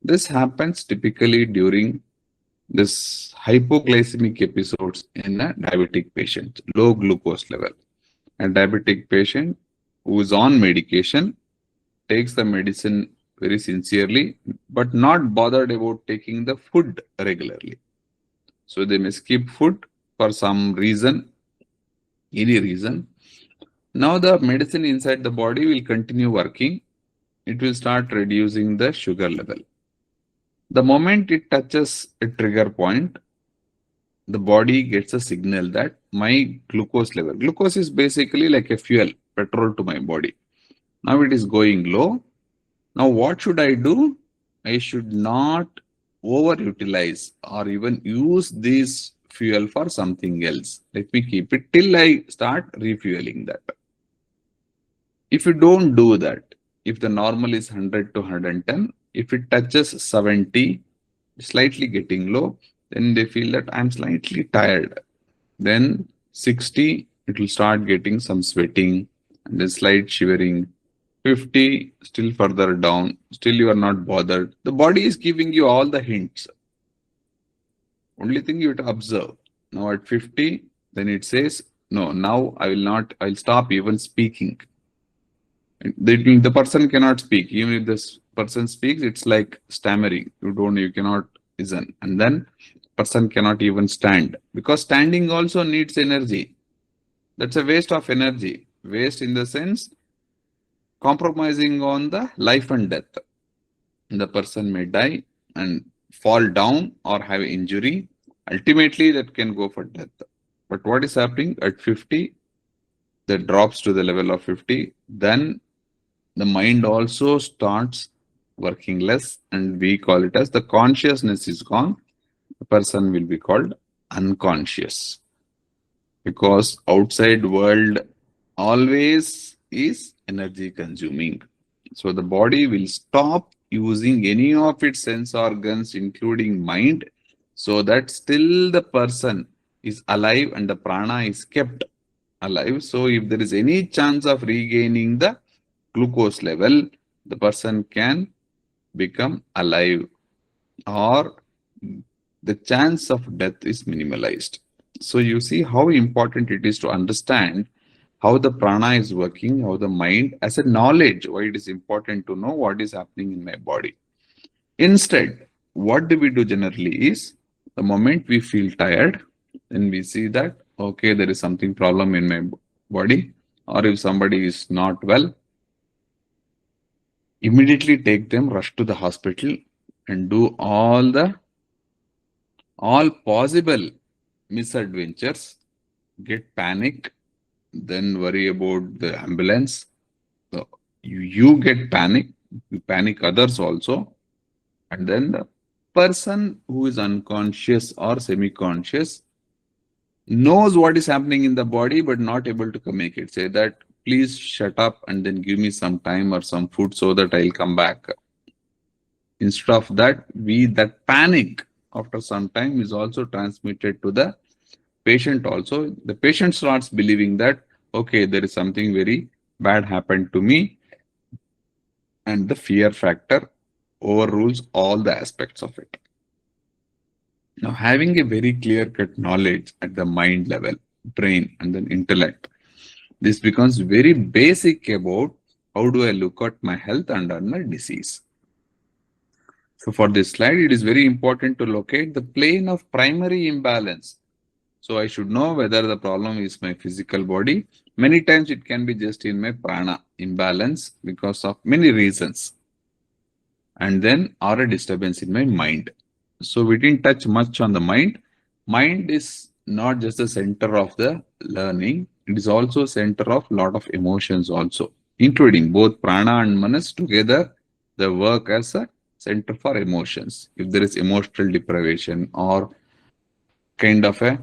This happens typically during this hypoglycemic episodes in a diabetic patient, low glucose level. A diabetic patient who is on medication takes the medicine very sincerely, but not bothered about taking the food regularly. So they may skip food for some reason, any reason. Now the medicine inside the body will continue working. It will start reducing the sugar level. The moment it touches a trigger point, the body gets a signal that my glucose level, glucose is basically like a fuel, petrol to my body. Now it is going low. Now what should I do? I should not overutilize or even use this fuel for something else. Let me keep it till I start refueling that. If you don't do that, if the normal is 100 to 110, if it touches 70, slightly getting low, then they feel that I'm slightly tired. Then 60, it will start getting some sweating and then slight shivering. 50, still further down, still you are not bothered. The body is giving you all the hints. Only thing you have to observe. Now at 50, then it says, no, now I'll stop even speaking. The person cannot speak. Even if this person speaks, it's like stammering. You cannot listen. And then person cannot even stand because standing also needs energy. That's a waste of energy. Waste in the sense compromising on the life and death. The person may die and fall down or have injury. Ultimately, that can go for death. But what is happening at 50? That drops to the level of 50. Then the mind also starts working less, and we call it as the consciousness is gone. The person will be called unconscious. because outside world always is energy consuming. So the body will stop using any of its sense organs, including mind, so that still the person is alive and the prana is kept alive. So if there is any chance of regaining the glucose level, the person can become alive, or the chance of death is minimalized. So you see how important it is to understand how the prana is working, how the mind, as a knowledge, why it is important to know what is happening in my body. Instead, what do we do generally is, the moment we feel tired, then we see that, okay, there is something problem in my body, or if somebody is not well, immediately take them, rush to the hospital, and do all possible misadventures, get panic, then worry about the ambulance. So you get panic, you panic others also, and then the person who is unconscious or semi-conscious knows what is happening in the body but not able to communicate. Say that, please shut up and then give me some time or some food so that I'll come back. Instead of that, that panic after some time is also transmitted to the patient also. The patient starts believing that, okay, there is something very bad happened to me, and the fear factor overrules all the aspects of it. Now, having a very clear-cut knowledge at the mind level, brain, and then intellect, this becomes very basic about how do I look at my health and on my disease. So for this slide, it is very important to locate the plane of primary imbalance. So I should know whether the problem is my physical body. Many times it can be just in my prana imbalance because of many reasons, and then or a disturbance in my mind. So we didn't touch much on the mind. Mind is not just the center of the learning, it is also center of lot of emotions also, including both prana and manas together. They work as a center for emotions. If there is emotional deprivation or kind of a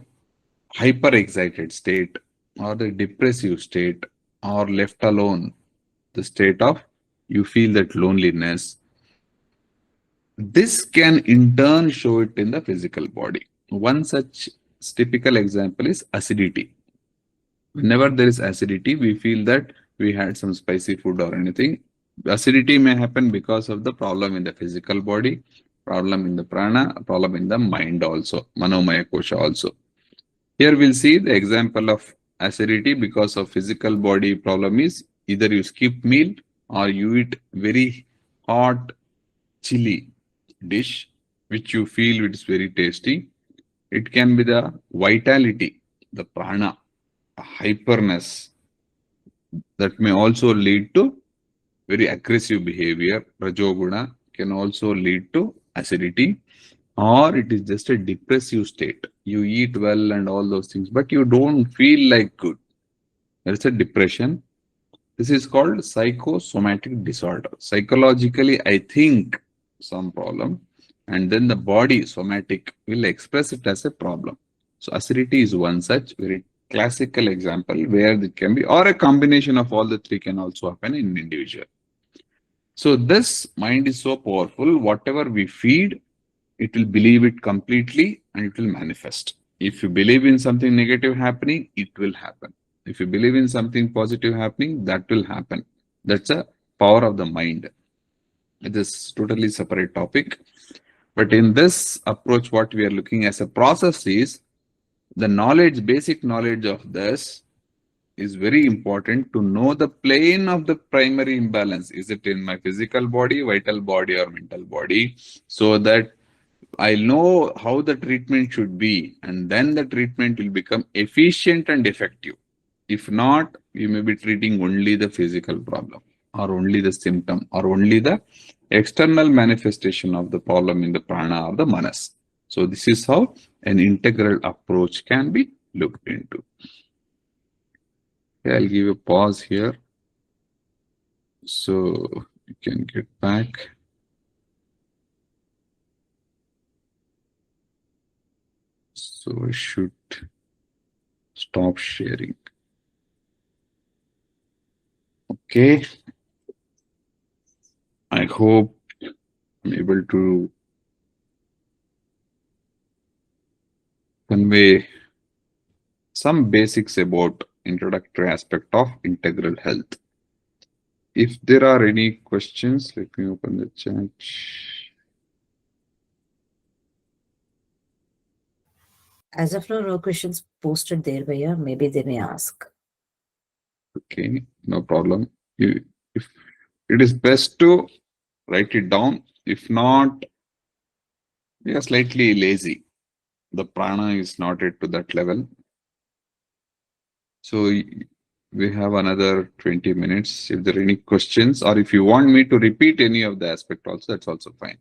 hyper excited state, or the depressive state, or left alone, the state of you feel that loneliness, this can in turn show it in the physical body. One such typical example is acidity. Whenever there is acidity, we feel that we had some spicy food or anything. Acidity may happen because of the problem in the physical body, problem in the prana, problem in the mind also, manomaya kosha also. Here we'll see the example of acidity because of physical body problem is either you skip meal or you eat very hot chili dish which you feel it is very tasty. It can be the vitality, the prana, hyperness, that may also lead to very aggressive behavior. Rajoguna can also lead to acidity, or it is just a depressive state. You eat well and all those things, but you don't feel like good. There is a depression. This is called psychosomatic disorder. Psychologically, I think some problem, and then the body somatic will express it as a problem. So acidity is one such very classical example where it can be, or a combination of all the three can also happen in an individual. So this mind is so powerful. Whatever we feed, it will believe it completely and it will manifest. If you believe in something negative happening, it will happen. If you believe in something positive happening, that will happen. That's a power of the mind. It is totally separate topic. But in this approach, what we are looking as a process is the knowledge, basic knowledge of this is very important to know the plane of the primary imbalance. Is it in my physical body, vital body, or mental body? So that I know how the treatment should be, and then the treatment will become efficient and effective. If not, you may be treating only the physical problem, or only the symptom, or only the external manifestation of the problem in the prana or the manas. So this is how an integral approach can be looked into. Okay, I'll give a pause here so you can get back. So I should Stop sharing. Okay. I hope I'm able to convey some basics about introductory aspect of integral health. If there are any questions, let me open the chat. As of now, no questions posted there, Bhaiya. Maybe they may ask. Okay, no problem. If it is best to write it down. If not, we are slightly lazy. The prana is not yet to that level. So we have another 20 minutes. If there are any questions, or if you want me to repeat any of the aspect also, that's also fine.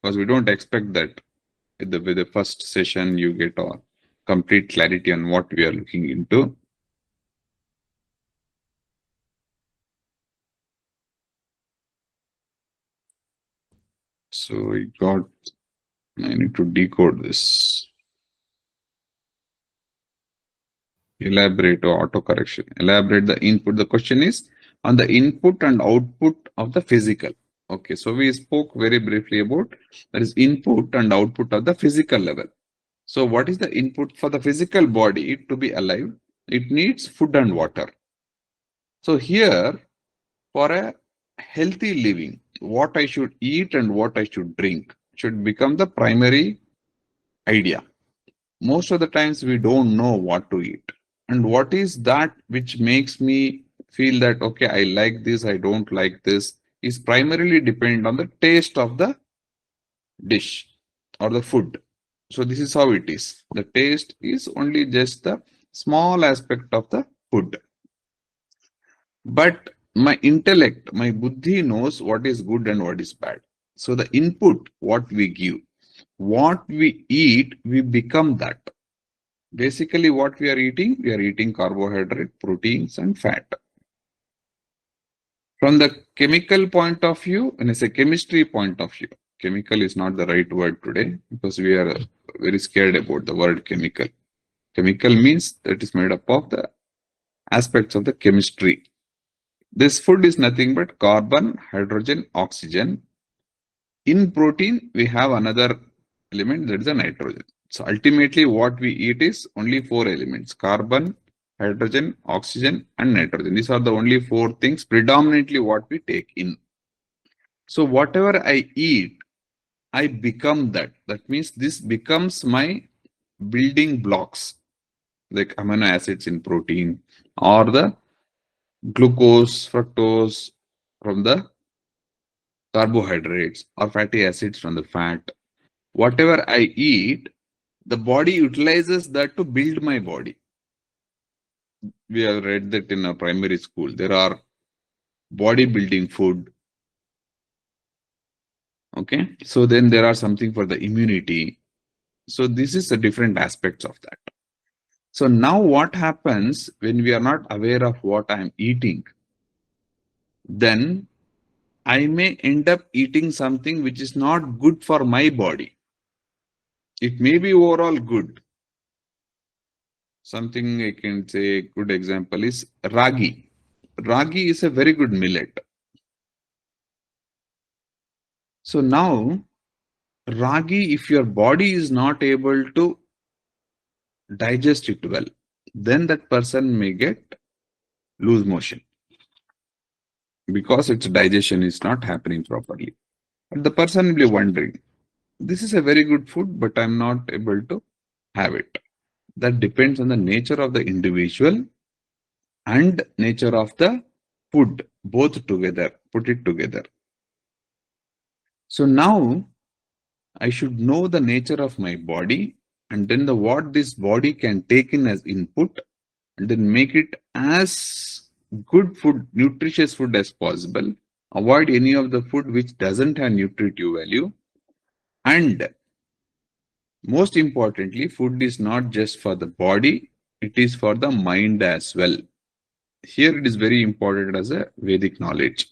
Because we don't expect that with the first session you get a complete clarity on what we are looking into. So I need to decode this. Elaborate or auto correction. Elaborate the input. The question is on the input and output of the physical. Okay, so we spoke very briefly about that is input and output of the physical level. So what is the input for the physical body to be alive? It needs food and water. So here, for a healthy living, what I should eat and what I should drink should become the primary idea. Most of the times we don't know what to eat. And what is that which makes me feel that, okay, I like this, I don't like this, is primarily dependent on the taste of the dish or the food. So this is how it is. The taste is only just the small aspect of the food. But my intellect, my buddhi knows what is good and what is bad. So the input, what we give, what we eat, we become that. Basically, what we are eating carbohydrate, proteins, and fat. From the chemical point of view, when I say chemistry point of view, chemical is not the right word today because we are very scared about the word chemical. Chemical means that is made up of the aspects of the chemistry. This food is nothing but carbon, hydrogen, oxygen. In protein, we have another element that is a nitrogen. So ultimately, what we eat is only four elements: carbon, hydrogen, oxygen, and nitrogen. These are the only four things predominantly what we take in. So whatever I eat, I become that. That means this becomes my building blocks, like amino acids in protein or the glucose, fructose from the carbohydrates or fatty acids from the fat. Whatever I eat, the body utilizes that to build my body. We have read that in a primary school. There are bodybuilding food. Okay. So then there are something for the immunity. So this is the different aspects of that. So now what happens when we are not aware of what I'm eating? Then I may end up eating something which is not good for my body. It may be overall good. Something I can say, a good example is ragi. Ragi is a very good millet. So now, ragi, if your body is not able to digest it well, then that person may get loose motion because its digestion is not happening properly. And the person will be wondering, this is a very good food, but I'm not able to have it. That depends on the nature of the individual and nature of the food, both together, put it together. So now I should know the nature of my body and then the what this body can take in as input and then make it as good food, nutritious food as possible. Avoid any of the food which doesn't have nutritive value. And most importantly, food is not just for the body, it is for the mind as well. Here it is very important as a Vedic knowledge.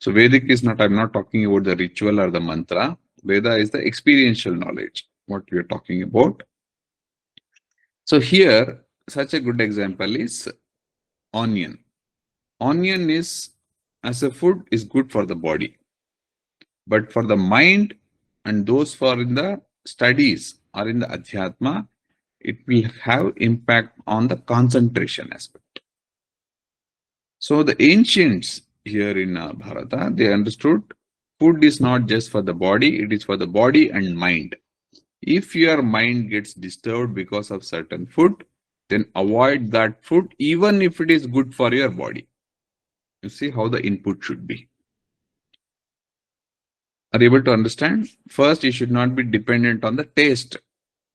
So Vedic is not, I'm not talking about the ritual or the mantra. Veda is the experiential knowledge, what we are talking about. So here, such a good example is onion. Onion is, as a food, is good for the body, but for the mind and those who are in the studies or in the adhyatma, it will have impact on the concentration aspect. So the ancients here in Bharata, they understood food is not just for the body, it is for the body and mind. If your mind gets disturbed because of certain food, then avoid that food even if it is good for your body. You see how the input should be. Are you able to understand? First, you should not be dependent on the taste.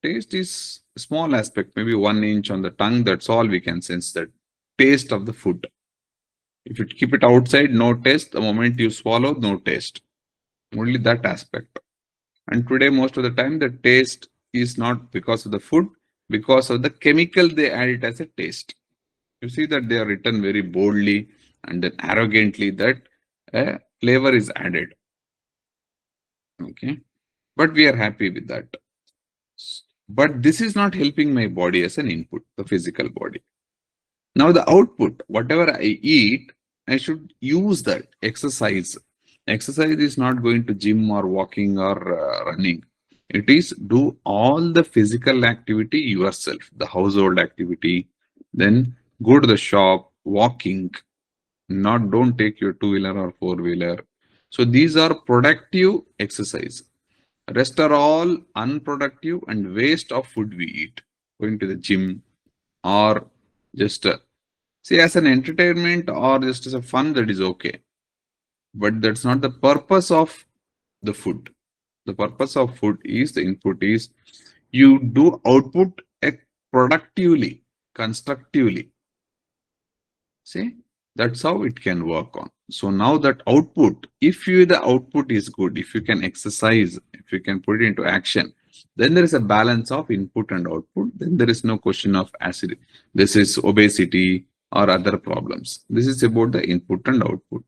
Taste is a small aspect, maybe 1 inch on the tongue. That's all we can sense, that taste of the food. If you keep it outside, no taste. The moment you swallow, no taste. Only that aspect. And today, most of the time, the taste is not because of the food, because of the chemical they add it as a taste. You see that they are written very boldly and then arrogantly that a flavor is added. Okay. But we are happy with that. But this is not helping my body as an input, the physical body. Now the output, whatever I eat, I should use that. Exercise. Exercise is not going to gym or walking or running. It is do all the physical activity yourself, the household activity, then go to the shop, walking, not don't take your two-wheeler or four-wheeler. So these are productive exercise. Rest are all unproductive and waste of food we eat. Going to the gym or just see as an entertainment or just as a fun, that is okay. But that's not the purpose of the food. The purpose of food is the input is you do output productively, constructively. See, that's how it can work on. So now that output, if you the output is good, if you can exercise, if you can put it into action, then there is a balance of input and output. Then there is no question of acid. This is obesity or other problems. This is about the input and output.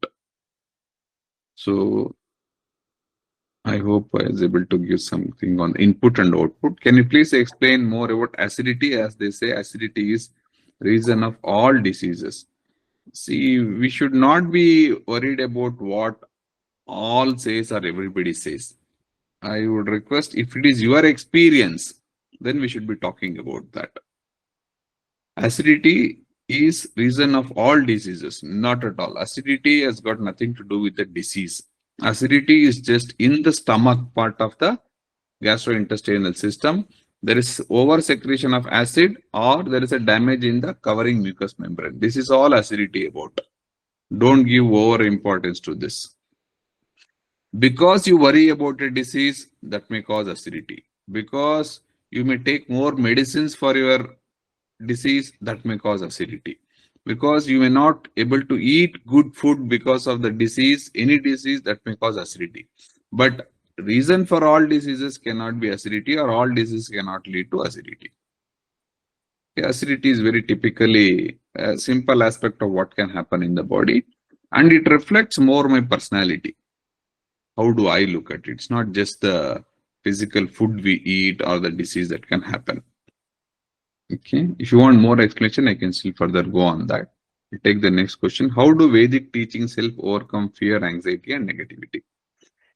So I hope I was able to give something on input and output. Can you please explain more about acidity? As they say, acidity is reason of all diseases. See, we should not be worried about what all says or everybody says. I would request, if it is your experience, then we should be talking about that. Acidity is reason of all diseases. Not at all. Acidity has got nothing to do with the disease. Acidity is just in the stomach part of the gastrointestinal system. There is over secretion of acid or there is a damage in the covering mucous membrane. This is all acidity about. Don't give over importance to this. Because you worry about a disease, that may cause acidity. Because you may take more medicines for your disease, that may cause acidity. Because you may not able to eat good food because of the disease, any disease, that may cause acidity. But reason for all diseases cannot be acidity, or all diseases cannot lead to acidity. Acidity is very typically a simple aspect of what can happen in the body, and it reflects more my personality. How do I look at it? It's not just the physical food we eat or the disease that can happen. Okay. If you want more explanation, I can still further go on that. We take the next question. How do Vedic teachings help overcome fear, anxiety, and negativity?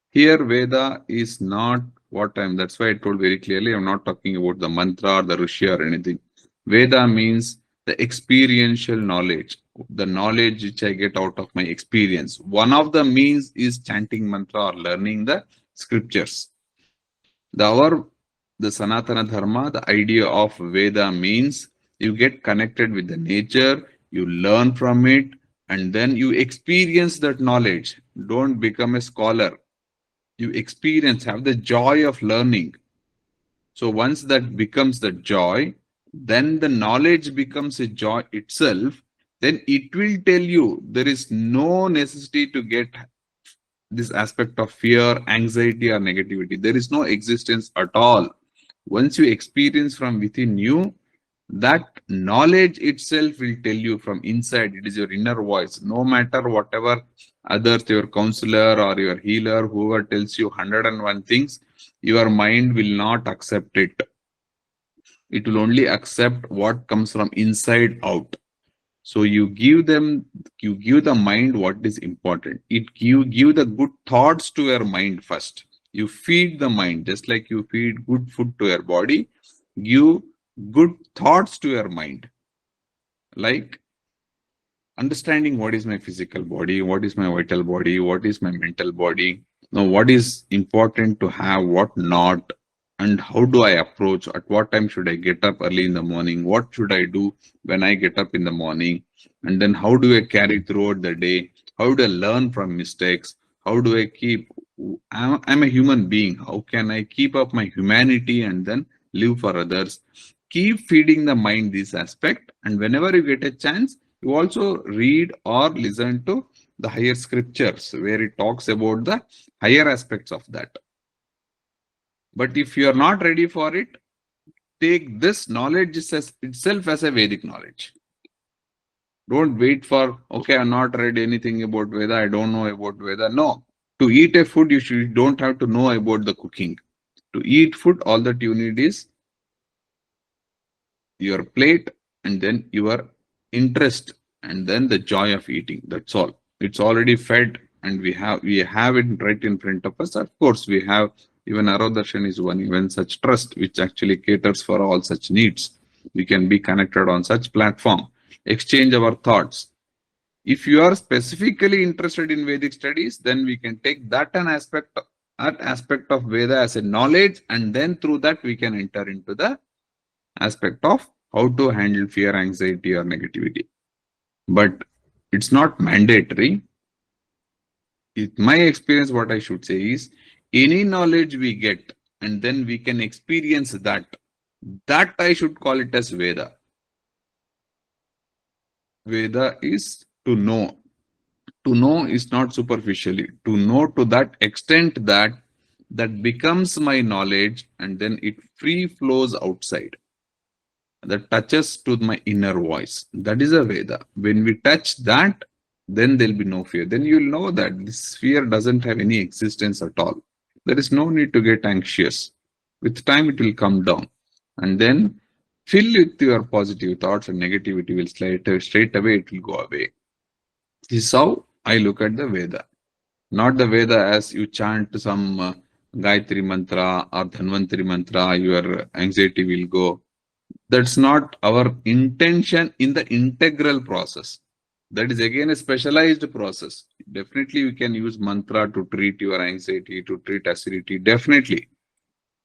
Here, Veda is not what that's why I told very clearly, I'm not talking about the mantra or the Rishi or anything. Veda means the experiential knowledge, the knowledge which I get out of my experience. One of the means is chanting mantra or learning the scriptures. The Sanatana Dharma, the idea of Veda means you get connected with the nature, you learn from it, and then you experience that knowledge. Don't become a scholar. You experience, have the joy of learning. So once that becomes the joy, then the knowledge becomes a joy itself. Then it will tell you there is no necessity to get this aspect of fear, anxiety, or negativity. There is no existence at all. Once you experience from within you, that knowledge itself will tell you from inside. It is your inner voice. No matter whatever others, your counselor or your healer, whoever tells you 101 things, your mind will not accept it. It will only accept what comes from inside out. So you give the mind what is important. You give the good thoughts to your mind first. You feed the mind, just like you feed good food to your body. Give good thoughts to your mind, like understanding what is my physical body, what is my vital body, what is my mental body, now what is important to have, what not, and how do I approach, at what time should I get up early in the morning, what should I do when I get up in the morning, and then how do I carry throughout the day, how do I learn from mistakes, how do I keep, I'm a human being, how can I keep up my humanity and then live for others. Keep feeding the mind this aspect, and whenever you get a chance, you also read or listen to the higher scriptures where it talks about the higher aspects of that. But if you are not ready for it, take this knowledge itself as a Vedic knowledge. Don't wait for, okay, I'm not read anything about Veda, I don't know about Veda. No. To eat a food, you don't have to know about the cooking. To eat food, all that you need is your plate and then your interest and then the joy of eating. That's all. It's already fed and we have it right in front of us. Of course, we have even Aurodarshan is one even such trust which actually caters for all such needs. We can be connected on such platform, exchange our thoughts. If you are specifically interested in Vedic studies, then we can take that aspect of Veda as a knowledge, and then through that we can enter into the aspect of how to handle fear, anxiety, or negativity. But it's not mandatory. In my experience, what I should say is any knowledge we get and then we can experience that I should call it as Veda. Veda is to know. To know is not superficially. To know to that extent that becomes my knowledge and then it free flows outside. That touches to my inner voice. That is a Veda. When we touch that, then there'll be no fear. Then you'll know that this fear doesn't have any existence at all. There is no need to get anxious. With time, it will come down. And then fill with your positive thoughts, and negativity will straight away, it will go away. This is how I look at the Veda. Not the Veda as you chant some Gayatri mantra or Dhanvantari mantra, your anxiety will go. That's not our intention in the integral process. That is again a specialized process. Definitely, we can use mantra to treat your anxiety, to treat acidity. Definitely,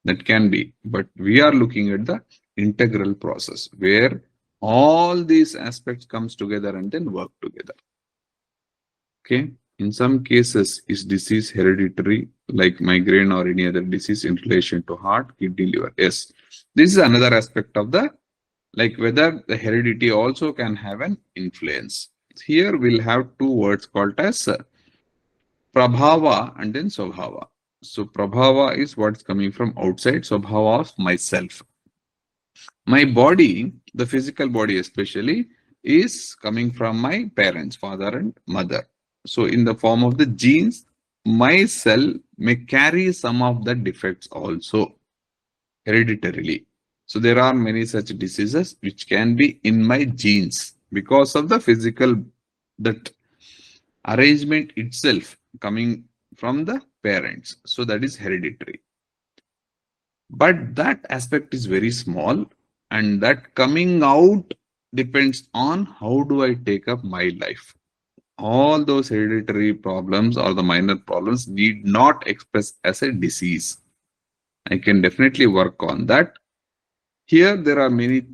that can be. But we are looking at the integral process where all these aspects comes together and then work together. Okay. In some cases, is disease hereditary, like migraine or any other disease in relation to heart, kidney, liver? Yes. This is another aspect of the, like whether the heredity also can have an influence. Here we'll have two words called as prabhava and then swabhava. So prabhava is what's coming from outside, swabhava of myself. My body, the physical body especially, is coming from my parents, father and mother. So in the form of the genes, my cell may carry some of the defects also hereditarily. So there are many such diseases which can be in my genes because of the physical, that arrangement itself coming from the parents. So that is hereditary. But that aspect is very small, and that coming out depends on how do I take up my life. All those hereditary problems or the minor problems need not express as a disease. I can definitely work on that. Here, there are many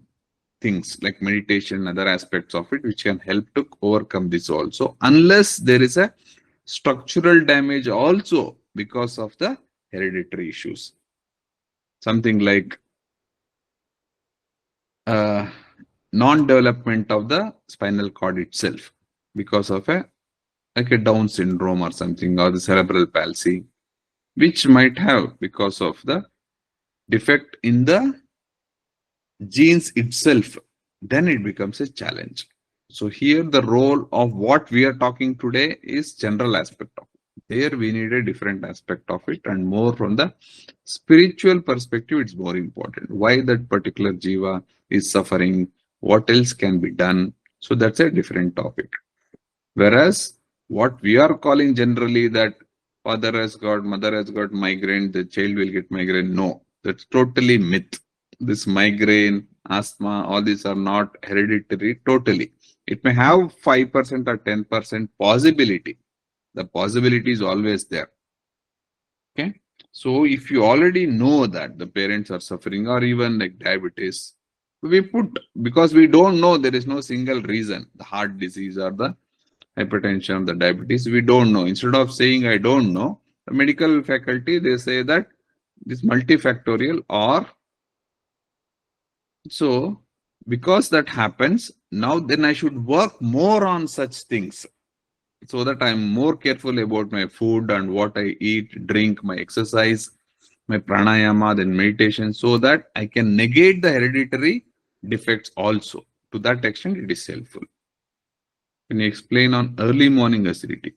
things like meditation, other aspects of it, which can help to overcome this also, unless there is a structural damage also because of the hereditary issues. Something like non-development of the spinal cord itself because of a Down syndrome or something, or the cerebral palsy, which might have because of the defect in the genes itself, then it becomes a challenge. So here the role of what we are talking today is general aspect of it. There we need a different aspect of it, and more from the spiritual perspective, it's more important. Why that particular jiva is suffering, what else can be done. So that's a different topic. Whereas what we are calling generally that father has got, mother has got migraine, the child will get migraine. No, that's totally myth. This migraine, asthma, all these are not hereditary totally. It may have 5% or 10% possibility. The possibility is always there. Okay. So if you already know that the parents are suffering or even like diabetes, we put, because we don't know, there is no single reason, the heart disease or the hypertension, the diabetes, we don't know. Instead of saying I don't know, the medical faculty, they say that this multifactorial or so because that happens, now then I should work more on such things so that I'm more careful about my food and what I eat, drink, my exercise, my pranayama, then meditation, so that I can negate the hereditary defects also. To that extent, it is helpful. Can you explain on early morning acidity?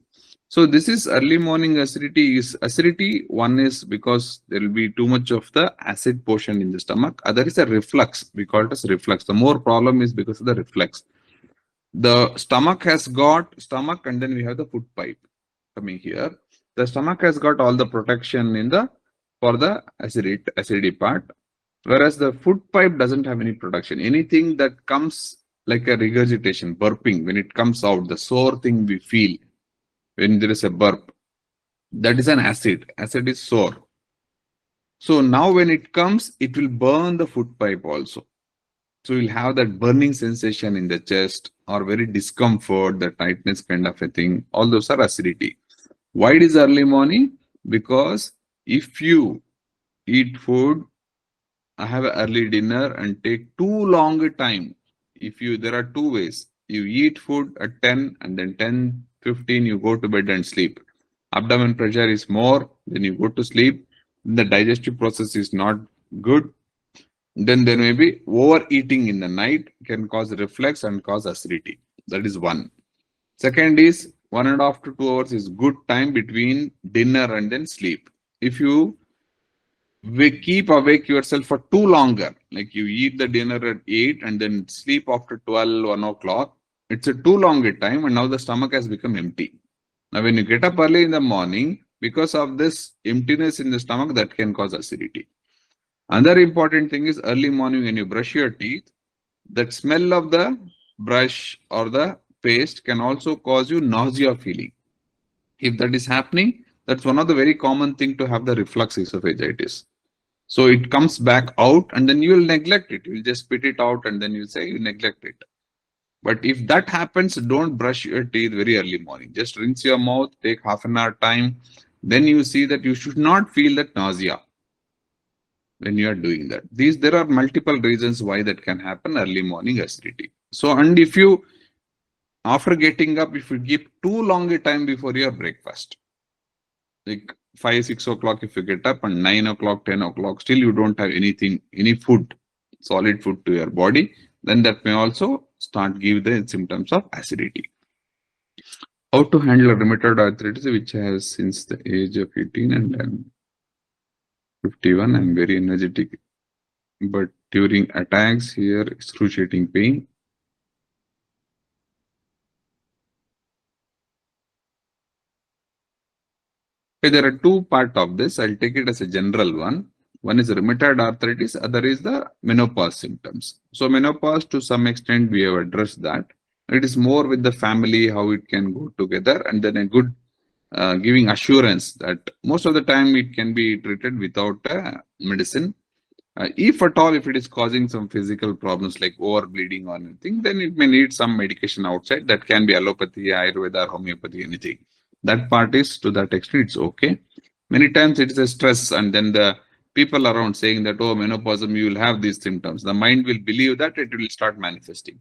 So this is early morning acidity. Is acidity, one is because there will be too much of the acid portion in the stomach. Other is a reflux. We call it as reflux. The more problem is because of the reflux. The stomach has got stomach, and then we have the food pipe coming here. The stomach has got all the protection in the for the acidity part, whereas the food pipe doesn't have any protection. Anything that comes like a regurgitation, burping, when it comes out, the sore thing we feel when there is a burp, that is an acid. Acid is sore. So now when it comes, it will burn the food pipe also. So you'll have that burning sensation in the chest or very discomfort, the tightness kind of a thing. All those are acidity. Why it is early morning? Because if you eat food, have an early dinner and take too long a time. If you, there are two ways. You eat food at 10 and then 10:15 you go to bed and sleep. Abdomen pressure is more, then you go to sleep. The digestive process is not good. Then there may be overeating in the night can cause reflux and cause acidity. That is one. Second is 1.5 to 2 hours is good time between dinner and then sleep. If you we keep awake yourself for too longer, like you eat the dinner at 8 and then sleep after 12, 1 o'clock, it's a too long a time and now the stomach has become empty. Now when you get up early in the morning, because of this emptiness in the stomach, that can cause acidity. Another important thing is early morning when you brush your teeth, that smell of the brush or the paste can also cause you nausea feeling. If that is happening, that's one of the very common thing to have the reflux esophagitis. So it comes back out and then you will neglect it. You will just spit it out and then you say you neglect it. But if that happens, don't brush your teeth very early morning. Just rinse your mouth, take half an hour time. Then you see that you should not feel that nausea when you are doing that. There are multiple reasons why that can happen early morning acidity. So, and if you, after getting up, if you keep too long a time before your breakfast, like 5, 6 o'clock, if you get up and 9 o'clock, 10 o'clock, still you don't have anything, any food, solid food to your body, then that may also start give the symptoms of acidity. How to handle rheumatoid arthritis, which has since the age of 18 and I'm 51, I'm very energetic, but during attacks here, excruciating pain. Okay, there are two parts of this. I'll take it as a general one. One is rheumatoid arthritis, other is the menopause symptoms. So menopause, to some extent, we have addressed that. It is more with the family, how it can go together, and then a good giving assurance that most of the time it can be treated without medicine. If at all, if it is causing some physical problems like overbleeding or anything, then it may need some medication outside. That can be allopathy, Ayurveda, homeopathy, anything. That part is to that extent, it's okay. Many times it is a stress, and then the people around saying that, oh, menopause, you will have these symptoms. The mind will believe that it will start manifesting.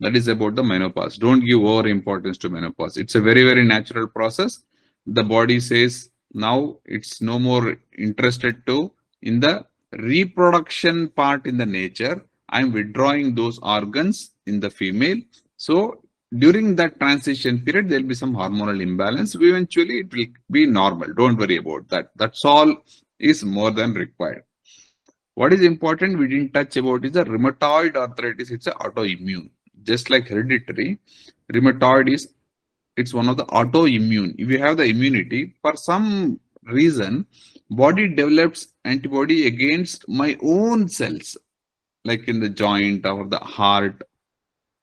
That is about the menopause. Don't give over importance to menopause. It's a very, very natural process. The body says now it's no more interested to in the reproduction part in the nature. I'm withdrawing those organs in the female. So during that transition period, there'll be some hormonal imbalance. Eventually, it will be normal. Don't worry about that. That's all is more than required. What is important we didn't touch about is the rheumatoid arthritis. It's an autoimmune. Just like hereditary, rheumatoid is it's one of the autoimmune. If you have the immunity, for some reason, body develops antibody against my own cells, like in the joint or the heart,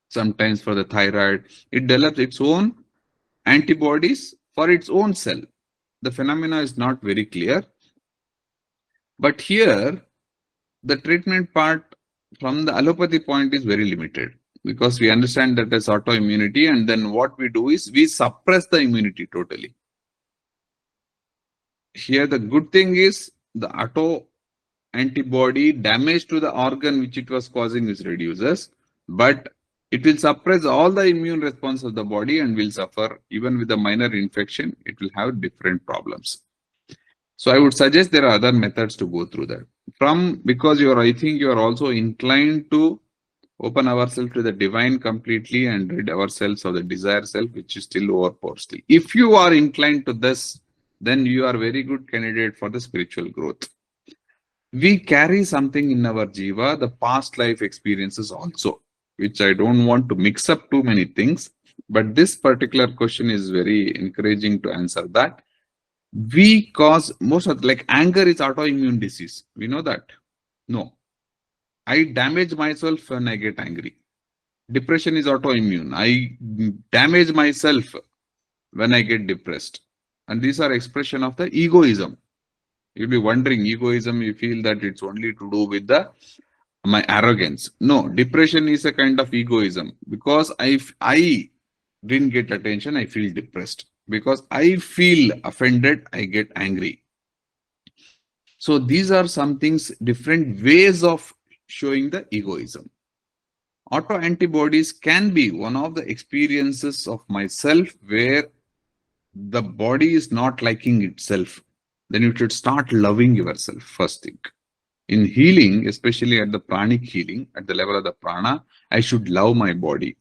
sometimes for the thyroid. It develops its own antibodies for its own cell. The phenomena is not very clear. But here, the treatment part from the allopathy point is very limited because we understand that as autoimmunity, and then what we do is we suppress the immunity totally. Here, the good thing is the auto antibody damage to the organ which it was causing is reduces, but it will suppress all the immune response of the body and will suffer even with a minor infection. It will have different problems. So I would suggest there are other methods to go through that. Because I think you are also inclined to open ourselves to the divine completely and rid ourselves of the desire self, which is still overpowered still. If you are inclined to this, then you are very good candidate for the spiritual growth. We carry something in our jiva, the past life experiences also, which I don't want to mix up too many things, but this particular question is very encouraging to answer that. We cause most of like anger is autoimmune disease. We know that. No, I damage myself when I get angry. Depression is autoimmune. I damage myself when I get depressed. And these are expression of the egoism. You'll be wondering, egoism, you feel that it's only to do with my arrogance. No, depression is a kind of egoism. Because I didn't get attention, I feel depressed. Because I feel offended, I get angry. So these are some things, different ways of showing the egoism. Autoantibodies can be one of the experiences of myself where the body is not liking itself. Then you should start loving yourself, first thing. In healing, especially at the pranic healing, at the level of the prana, I should love my body.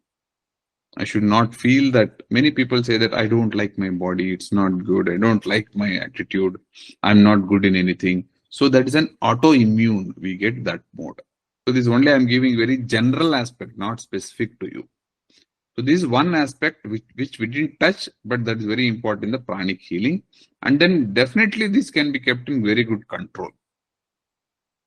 I should not feel that many people say that I don't like my body, it's not good, I don't like my attitude, I'm not good in anything. So that is an autoimmune, we get that mode. So this only I'm giving very general aspect, not specific to you. So this is one aspect which we didn't touch, but that is very important in the pranic healing. And then definitely this can be kept in very good control.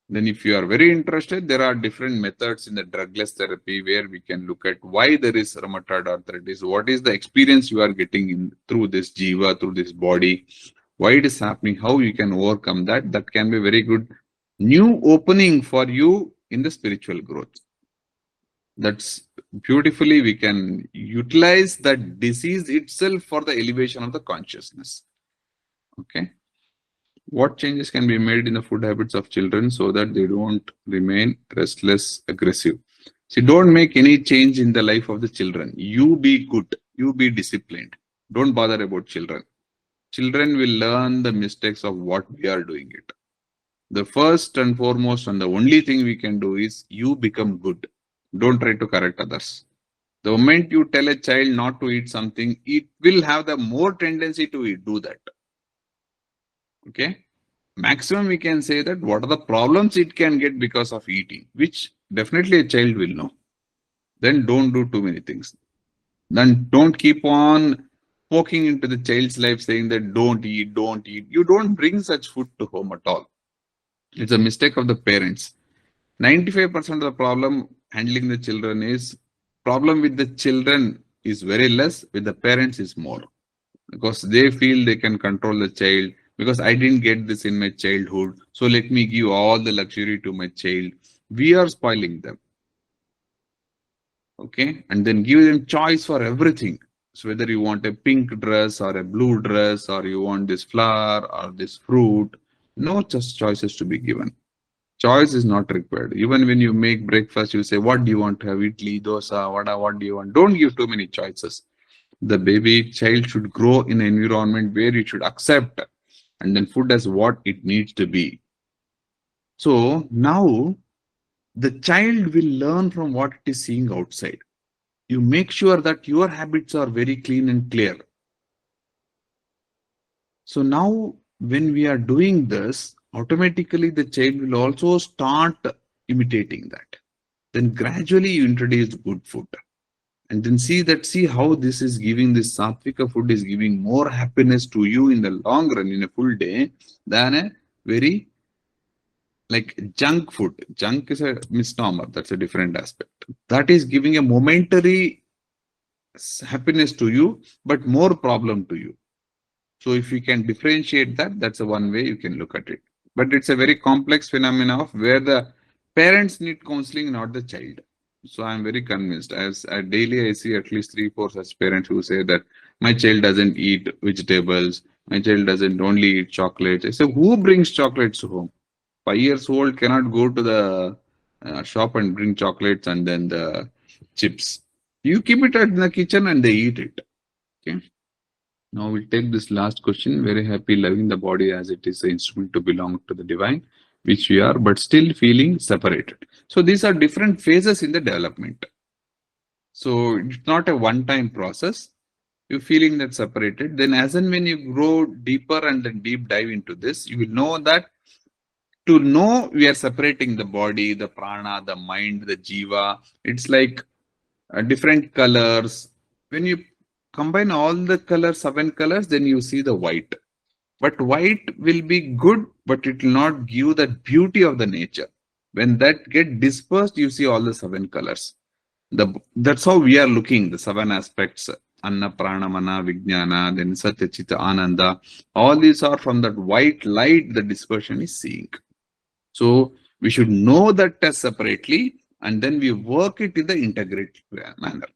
Then if you are very interested, there are different methods in the drugless therapy where we can look at why there is rheumatoid arthritis, what is the experience you are getting through this jiva, through this body, why it is happening, how you can overcome that. That can be very good new opening for you in the spiritual growth. That's beautifully we can utilize that disease itself for the elevation of the consciousness. Okay. What changes can be made in the food habits of children so that they don't remain restless, aggressive? See, don't make any change in the life of the children. You be good. You be disciplined. Don't bother about children. Children will learn the mistakes of what we are doing it. The first and foremost and the only thing we can do is you become good. Don't try to correct others. The moment you tell a child not to eat something, it will have the more tendency to do that. Okay. Maximum we can say that what are the problems it can get because of eating, which definitely a child will know. Then don't do too many things. Then don't keep on poking into the child's life saying that don't eat, don't eat. You don't bring such food to home at all. It's a mistake of the parents. 95% of the problem handling the children is problem with the children is very less, with the parents is more. Because they feel they can control the child. Because I didn't get this in my childhood, so let me give all the luxury to my child. We are spoiling them. Okay, and then give them choice for everything. So whether you want a pink dress or a blue dress, or you want this flower or this fruit, no such choices to be given. Choice is not required. Even when you make breakfast, you say, what do you want to have? Idli, dosa, what do you want? Don't give too many choices. The baby child should grow in an environment where you should accept, and then food as what it needs to be. So now the child will learn from what it is seeing outside. You make sure that your habits are very clean and clear. So now when we are doing this, automatically the child will also start imitating that. Then gradually you introduce good food. And then see how this is giving, this sattvika food is giving more happiness to you in the long run in a full day than a very like junk food. Junk is a misnomer. That's a different aspect. That is giving a momentary happiness to you, but more problem to you. So if you can differentiate that, that's a one way you can look at it. But it's a very complex phenomena of where the parents need counseling, not the child. So I'm very convinced. As daily I see at least 3, 4 such parents who say that my child doesn't eat vegetables, my child doesn't only eat chocolates. I say, who brings chocolates home? 5 years old cannot go to the shop and bring chocolates and then the chips. You keep it in the kitchen and they eat it. Okay. Now we'll take this last question. Very happy loving the body as it is an instrument to belong to the divine, which we are, but still feeling separated. So these are different phases in the development. So it's not a one-time process. You're feeling that separated. Then as and when you grow deeper and then deep dive into this, you will know that to know we are separating the body, the prana, the mind, the jiva. It's like different colors. When you combine all the colors, 7 colors, then you see the white. But white will be good, but it will not give that beauty of the nature. When that get dispersed, you see all the 7 colors. That's how we are looking, the 7 aspects. Anna, Prana, Mana, Vijnana, then Satya, Chitta, Ananda. All these are from that white light the dispersion is seeing. So we should know that test separately and then we work it in the integrated manner.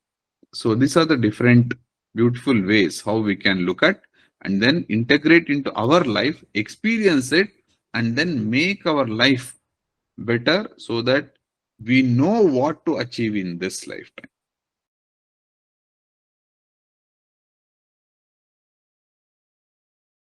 So these are the different beautiful ways how we can look at and then integrate into our life, experience it, and then make our life better so that we know what to achieve in this lifetime.